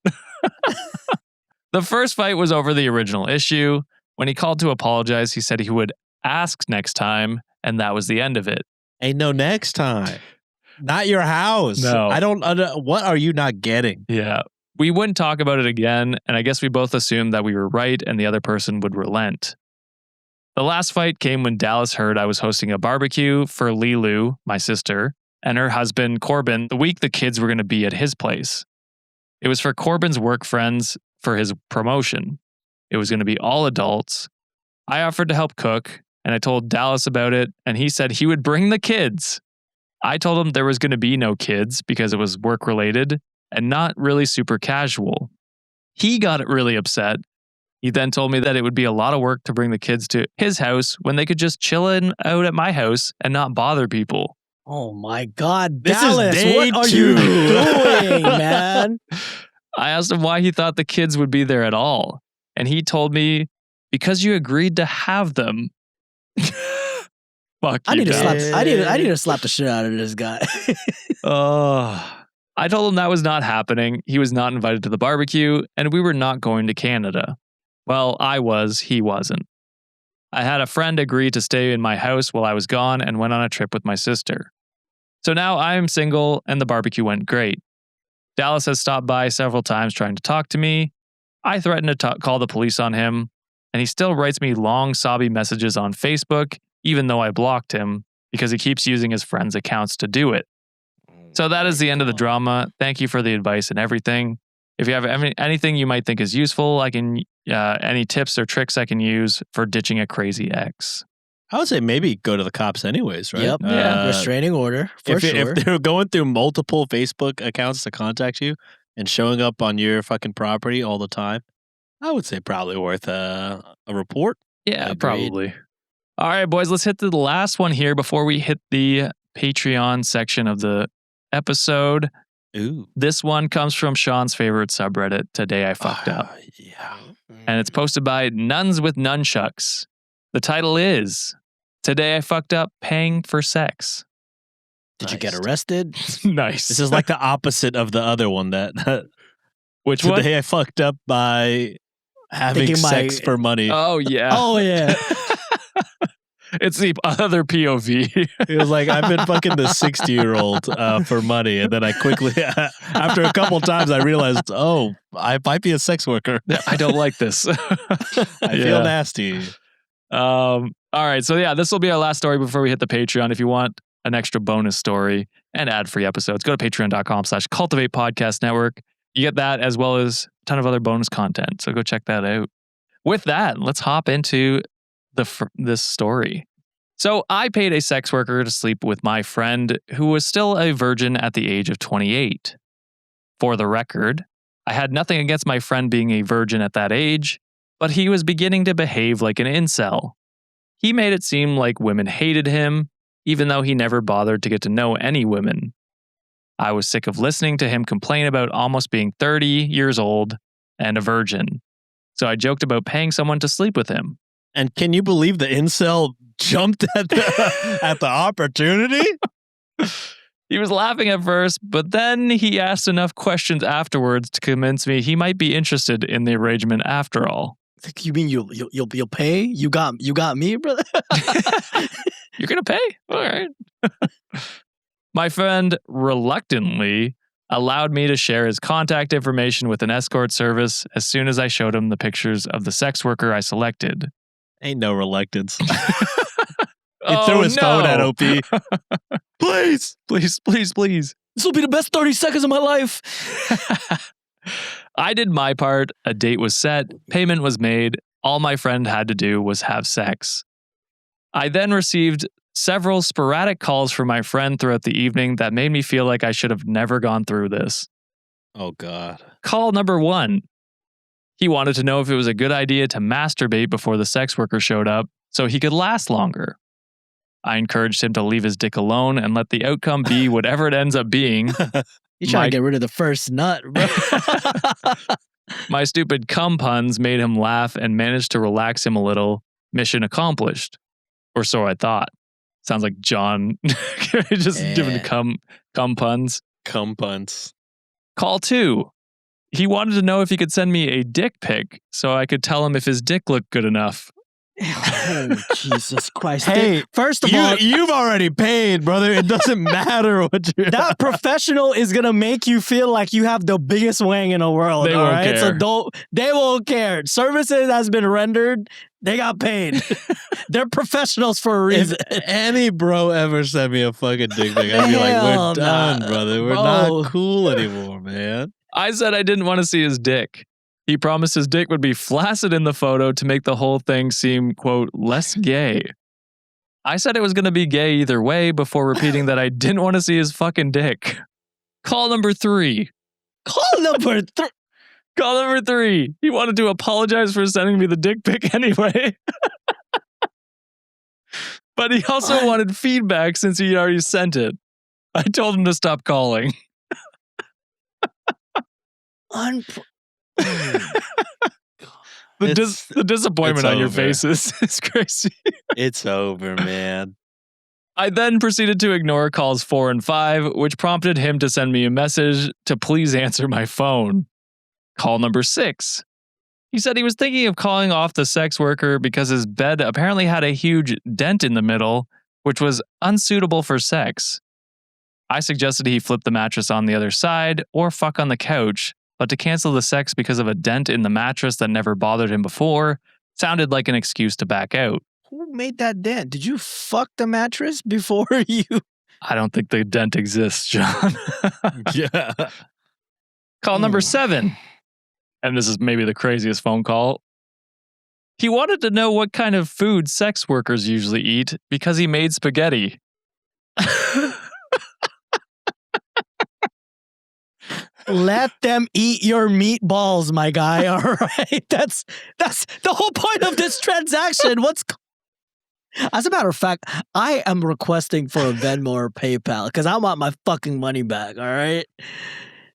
The first fight was over the original issue. When he called to apologize, he said he would ask next time, and that was the end of it. Ain't no next time. Not your house. No. I don't. What are you not getting? Yeah. We wouldn't talk about it again, and I guess we both assumed that we were right and the other person would relent. The last fight came when Dallas heard I was hosting a barbecue for Lilu, my sister, and her husband, Corbin, the week the kids were going to be at his place. It was for Corbin's work friends for his promotion. It was going to be all adults. I offered to help cook, and I told Dallas about it, and he said he would bring the kids. I told him there was going to be no kids because it was work related and not really super casual. He got really upset. He then told me that it would be a lot of work to bring the kids to his house when they could just chill out at my house and not bother people. Oh my God, This is Dallas, day what are 2. you doing, man? I asked him why he thought the kids would be there at all. And he told me, because you agreed to have them. Fuck I you, need to Dallas. slap. I need to slap the shit out of this guy. I told him that was not happening. He was not invited to the barbecue, and we were not going to Canada. Well, I was, he wasn't. I had a friend agree to stay in my house while I was gone and went on a trip with my sister. So now I am single, and the barbecue went great. Dallas has stopped by several times trying to talk to me. I threatened to call the police on him, and he still writes me long, sobby messages on Facebook, even though I blocked him, because he keeps using his friends' accounts to do it. So that is the end of the drama. Thank you for the advice and everything. If you have anything you might think is useful, any tips or tricks I can use for ditching a crazy ex. I would say maybe go to the cops anyways, right? Yep. Yeah. Restraining order for sure. If they're going through multiple Facebook accounts to contact you and showing up on your fucking property all the time, I would say probably worth a report. Yeah, Agreed. probably. All right, boys, let's hit the last one here before we hit the Patreon section of the episode. Ooh. This one comes from Sean's favorite subreddit, Today I Fucked Up. Yeah. And it's posted by Nuns with Nunchucks. The title is Today I Fucked Up Paying for Sex. Did you get Nice. arrested? Nice. This is like the opposite of the other one that Which one? today I fucked up by having Thinking my- sex for money. Oh, yeah. Oh yeah. It's the other POV. It was like, I've been fucking the 60-year-old for money. And then I quickly, after a couple times, I realized, oh, I might be a sex worker. I don't like this. I feel nasty. All right. So, yeah, this will be our last story before we hit the Patreon. If you want an extra bonus story and ad-free episodes, go to patreon.com/Cultivate Podcast Network. You get that as well as a ton of other bonus content. So go check that out. With that, let's hop into this story. So I paid a sex worker to sleep with my friend who was still a virgin at the age of 28. For the record, I had nothing against my friend being a virgin at that age, but he was beginning to behave like an incel. He made it seem like women hated him, even though he never bothered to get to know any women. I was sick of listening to him complain about almost being 30 years old and a virgin. So I joked about paying someone to sleep with him. And can you believe the incel jumped at the opportunity? He was laughing at first, but then he asked enough questions afterwards to convince me he might be interested in the arrangement after all. You mean you'll pay? You got me, brother. You're gonna pay? All right. My friend reluctantly allowed me to share his contact information with an escort service as soon as I showed him the pictures of the sex worker I selected. Ain't no reluctance. He threw his phone at OP. Please. This will be the best 30 seconds of my life. I did my part. A date was set. Payment was made. All my friend had to do was have sex. I then received several sporadic calls from my friend throughout the evening that made me feel like I should have never gone through this. Oh, God. Call number 1. He wanted to know if it was a good idea to masturbate before the sex worker showed up so he could last longer. I encouraged him to leave his dick alone and let the outcome be whatever it ends up being. You trying to get rid of the first nut, bro. My stupid cum puns made him laugh and managed to relax him a little. Mission accomplished. Or so I thought. Sounds like John just giving cum puns. Cum puns. Call 2. He wanted to know if he could send me a dick pic so I could tell him if his dick looked good enough. Oh, Jesus Christ. Hey, first of all, you've already paid, brother. It doesn't matter what you're... That professional is going to make you feel like you have the biggest wang in the world. They won't care. So they won't care. Services has been rendered. They got paid. They're professionals for a reason. If any bro ever sent me a fucking dick pic, I'd be like, we're done, brother. We're not cool anymore, man. I said I didn't want to see his dick. He promised his dick would be flaccid in the photo to make the whole thing seem, quote, less gay. I said it was going to be gay either way before repeating that I didn't want to see his fucking dick. Call number 3. Call number 3. Call number 3. He wanted to apologize for sending me the dick pic anyway. But he also wanted feedback since he already sent it. I told him to stop calling. The disappointment on your faces is crazy. It's over, man. I then proceeded to ignore calls 4 and 5, which prompted him to send me a message to please answer my phone. Call number 6. He said he was thinking of calling off the sex worker because his bed apparently had a huge dent in the middle, which was unsuitable for sex. I suggested he flip the mattress on the other side or fuck on the couch, but to cancel the sex because of a dent in the mattress that never bothered him before sounded like an excuse to back out. Who made that dent? Did you fuck the mattress before you? I don't think the dent exists, John. Yeah. Call number 7. And this is maybe the craziest phone call. He wanted to know what kind of food sex workers usually eat because he made spaghetti. Let them eat your meatballs, my guy. All right. That's the whole point of this transaction. As a matter of fact, I am requesting for a Venmo or PayPal because I want my fucking money back. All right.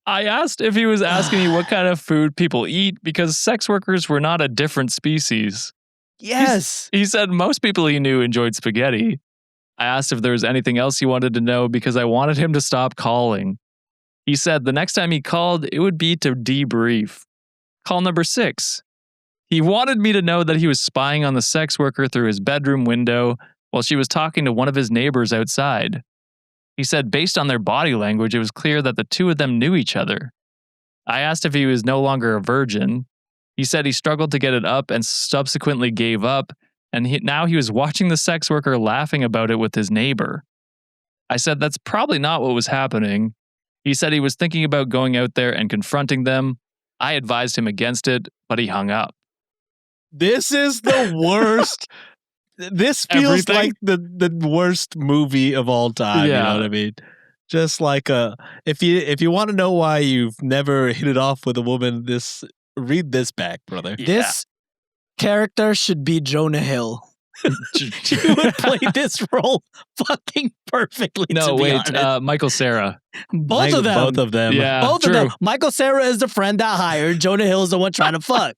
I asked if he was asking me what kind of food people eat because sex workers were not a different species. Yes. He said most people he knew enjoyed spaghetti. I asked if there was anything else he wanted to know because I wanted him to stop calling. He said the next time he called, it would be to debrief. Call number 6. He wanted me to know that he was spying on the sex worker through his bedroom window while she was talking to one of his neighbors outside. He said based on their body language, it was clear that the two of them knew each other. I asked if he was no longer a virgin. He said he struggled to get it up and subsequently gave up, and now he was watching the sex worker laughing about it with his neighbor. I said that's probably not what was happening. He said he was thinking about going out there and confronting them. I advised him against it, but he hung up. This is the worst. This feels like the worst movie of all time. Yeah. You know what I mean? Just like if you want to know why you've never hit it off with a woman, read this back, brother. Yeah. This character should be Jonah Hill. He would play this role fucking perfectly. No, wait, Michael Cera. Both of them. Yeah, both of them. Michael Cera is the friend that hired. Jonah Hill is the one trying to fuck.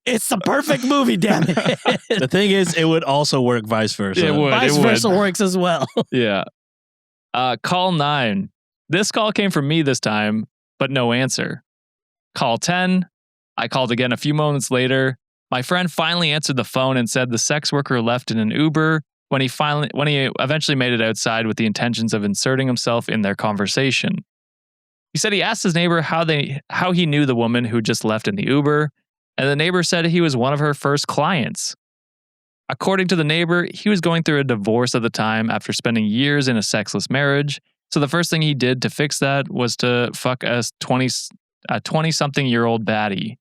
It's the perfect movie, damn it. The thing is, it would also work vice versa. It would. Vice versa works as well. Yeah. Call 9. This call came from me this time, but no answer. Call 10. I called again a few moments later. My friend finally answered the phone and said the sex worker left in an Uber when he eventually made it outside with the intentions of inserting himself in their conversation. He said he asked his neighbor how he knew the woman who just left in the Uber, and the neighbor said he was one of her first clients. According to the neighbor, he was going through a divorce at the time after spending years in a sexless marriage, so the first thing he did to fix that was to fuck a 20-something-year-old baddie.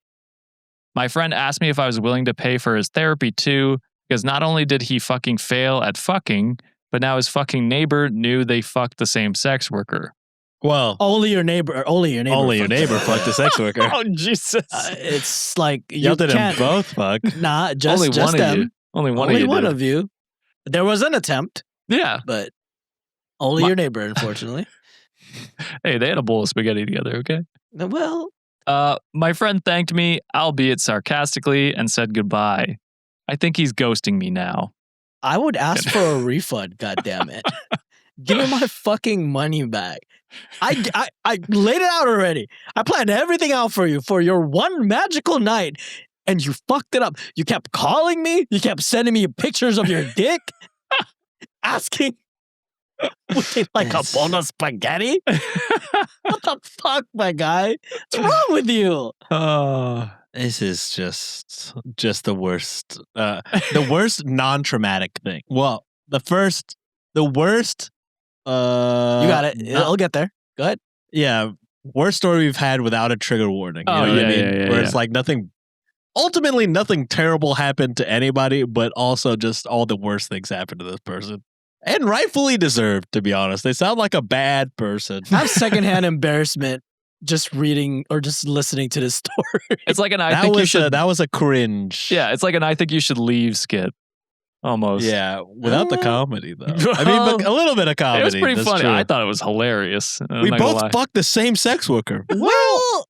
My friend asked me if I was willing to pay for his therapy too, because not only did he fucking fail at fucking, but now his fucking neighbor knew they fucked the same sex worker. Well, Only your neighbor fucked the sex worker. Oh, Jesus. It's like Y'all you didn't can't. both fuck. Nah, just Only one them. of you. Only one Only of you. one did. of you. There was an attempt, Yeah. but only your neighbor, unfortunately. Hey, they had a bowl of spaghetti together, okay? Well, My friend thanked me, albeit sarcastically, and said goodbye. I think he's ghosting me now. I would ask for a refund, goddammit. Give me my fucking money back. I laid it out already. I planned everything out for you for your one magical night, and you fucked it up. You kept calling me. You kept sending me pictures of your dick, asking, would they like a bowl of spaghetti? What the fuck, my guy? What's wrong with you? This is just the worst. The worst non-traumatic thing. Well, the worst. You got it. I'll get there. Go ahead. Yeah, worst story we've had without a trigger warning. You Oh, know what I yeah, mean? yeah, Where yeah. it's like nothing. Ultimately, nothing terrible happened to anybody, but also just all the worst things happened to this person. And rightfully deserved, to be honest. They sound like a bad person. I have secondhand embarrassment just reading or just listening to this story. It's like an I think you should. That was a cringe. Yeah, it's like an I think you should leave skit. Almost. Yeah, without the comedy, though. I mean, Well, but a little bit of comedy. It was pretty that's funny. true. I thought it was hilarious. I'm We not gonna both lie. fucked the same sex worker. Well,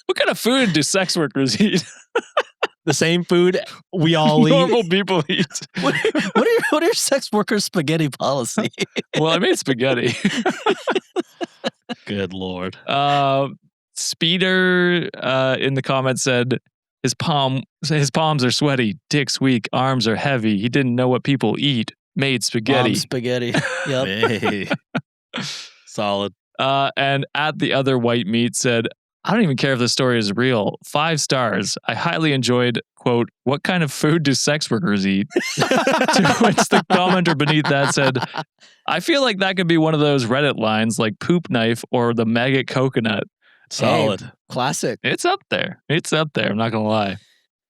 What kind of food do sex workers eat? The same food we all eat. Normal people eat. what are your sex workers' spaghetti policy? Well, I made spaghetti. Good Lord. Speeder in the comments said his palms are sweaty, dick's weak, arms are heavy. He didn't know what people eat. Made spaghetti. Mom spaghetti. Yep. Hey. Solid. And at the other white meat said, I don't even care if the story is real. 5 stars. I highly enjoyed, quote, what kind of food do sex workers eat? To which the commenter beneath that said, I feel like that could be one of those Reddit lines like poop knife or the maggot coconut. Solid. Hey, classic. It's up there. It's up there. I'm not going to lie.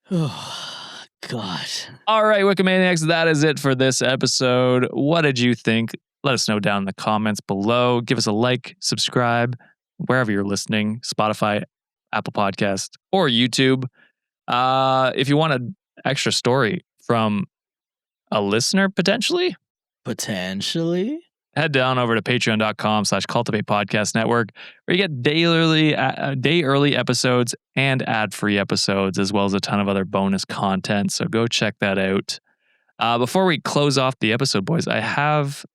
Oh, God. All right, Wikimaniacs, that is it for this episode. What did you think? Let us know down in the comments below. Give us a like, subscribe, wherever you're listening, Spotify, Apple Podcast, or YouTube. If you want an extra story from a listener, potentially, head down over to patreon.com/Cultivate Podcast Network, where you get day early episodes and ad-free episodes, as well as a ton of other bonus content. So go check that out. Before we close off the episode, boys, I have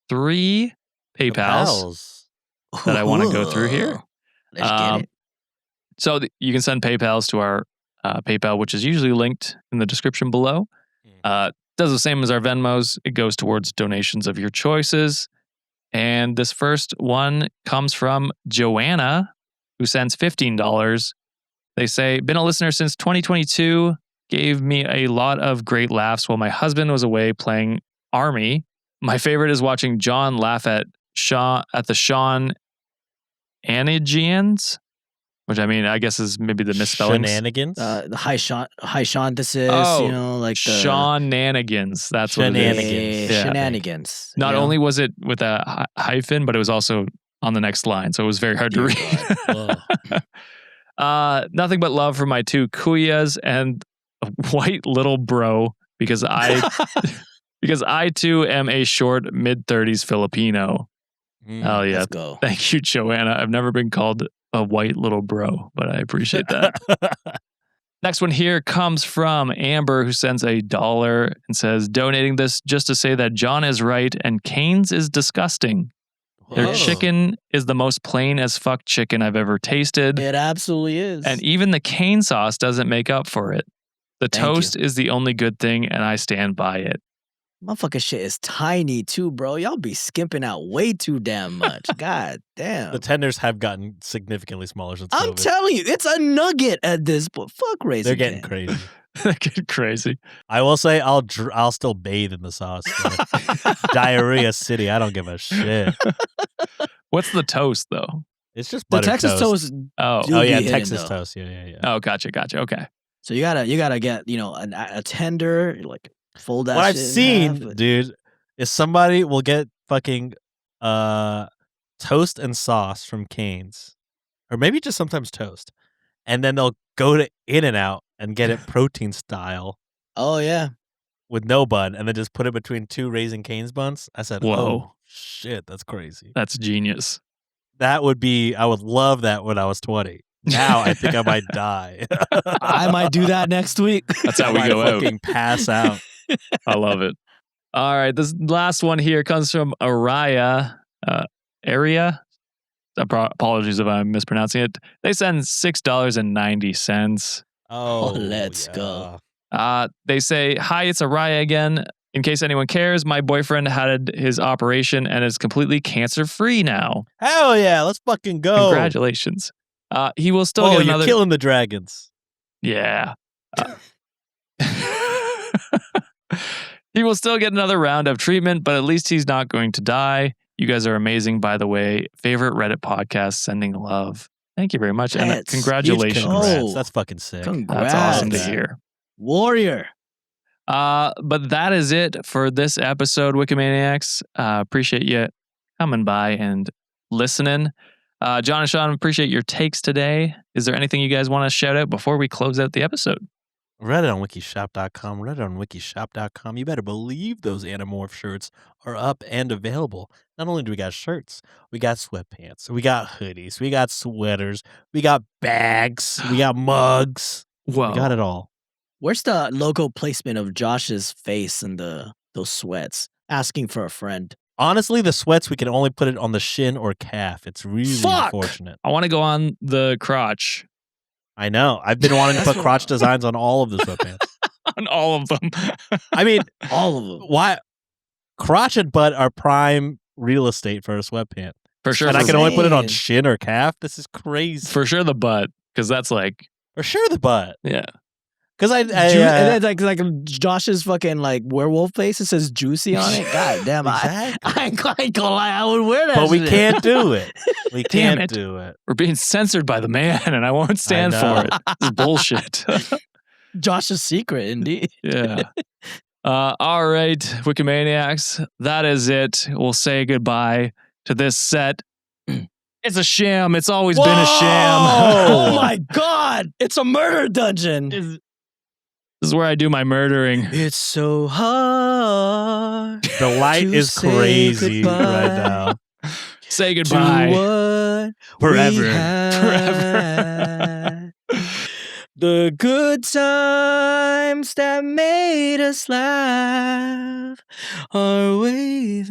3 PayPals that I want to go through here. Let's get it. So you can send PayPals to our PayPal, which is usually linked in the description below. Does the same as our Venmos. It goes towards donations of your choices. And this first one comes from Joanna, who sends $15. They say, been a listener since 2022, gave me a lot of great laughs while my husband was away playing Army. My favorite is watching John laugh at the Sean Anigians, which I mean, I guess is maybe the misspelling. Shenanigans? The high shanthesis, Oh, like the Shenanigans. That's what it is. Shenanigans. Yeah. Shenanigans. Not you know? only was it with a hyphen, but it was also on the next line. So it was very hard to read. Nothing but love for my 2 kuyas and a white little bro because I too am a short mid-30s Filipino. Hell yeah. Let's go. Thank you, Joanna. I've never been called a white little bro, but I appreciate that. Next one here comes from Amber, who sends $1 and says, donating this just to say that John is right and Cane's is disgusting. Their Yes. chicken is the most plain as fuck chicken I've ever tasted. It absolutely is. And even the cane sauce doesn't make up for it. The Thank toast is the only good thing, and I stand by it. Motherfucker shit is tiny too, bro. Y'all be skimping out way too damn much. God damn. The tenders have gotten significantly smaller since I'm COVID. telling you, it's a nugget at this point. Fuck Raising They're getting Cane. crazy. They're getting crazy. I will say I'll still bathe in the sauce. Diarrhea City. I don't give a shit. What's the toast, though? It's just The buttered Texas toast. Oh, do Oh be yeah, hidden, Texas though. toast. Yeah. oh, gotcha. Okay. So you gotta get a tender, like fold that. What I've shit in seen, half. dude, is somebody will get fucking toast and sauce from Cane's, or maybe just sometimes toast, and then they'll go to In-N-Out and get it protein style Oh yeah. with no bun, and then just put it between 2 Raising Cane's buns. I said, Whoa. "Oh shit, that's crazy." That's genius. I would love that when I was 20. Now I think I might die. I might do that next week. That's how we I might go out. fucking pass out. I love it. All right. This last one here comes from Araya. Area. Apologies if I'm mispronouncing it. They send $6.90. Oh, let's go. They say, hi, it's Araya again. In case anyone cares, my boyfriend had his operation and is completely cancer-free now. Hell yeah, let's fucking go. Congratulations. He will still Oh, get you're another... killing the dragons. Yeah. He will still get another round of treatment, but at least he's not going to die. You guys are amazing, by the way. Favorite Reddit podcast, sending love. Thank you very much. And That's congratulations. huge congrats. That's fucking sick. Congrats. That's awesome to hear. Warrior. But that is it for this episode, Wikimaniacs. Appreciate you coming by and listening. John and Sean, appreciate your takes today. Is there anything you guys want to shout out before we close out the episode? Reddit on wikishop.com, Reddit on wikishop.com. You better believe those Animorph shirts are up and available. Not only do we got shirts, we got sweatpants, we got hoodies, we got sweaters, we got bags, we got mugs. Whoa. We got it all. Where's the logo placement of Josh's face in those sweats? Asking for a friend. Honestly, the sweats, we can only put it on the shin or calf. It's really unfortunate. I want to go on the crotch. I know. I've been wanting to put crotch designs on all of the sweatpants. On all of them. I mean, All of them. why? Crotch and butt are prime real estate for a sweatpant. For sure. And I For, can only put it on Insane. shin or calf. This is crazy. for sure the butt, because that's like, For sure the butt. yeah. Because And then like Josh's fucking like werewolf face, it says juicy on it. God damn, Exactly. I ain't gonna lie, I would wear that. But we shit. can't do it. We Damn can't it. do it. We're being censored by the man, and I won't stand know. for it. This is bullshit. Josh's secret, indeed. Yeah. All right, Wikimaniacs, that is it. We'll say goodbye to this set. It's a sham. It's always been a sham. Oh my god, it's a murder dungeon. This is where I do my murdering. It's so hard. The light to is say crazy goodbye right now. Say to goodbye. what Forever. we had. The good times that made us laugh are way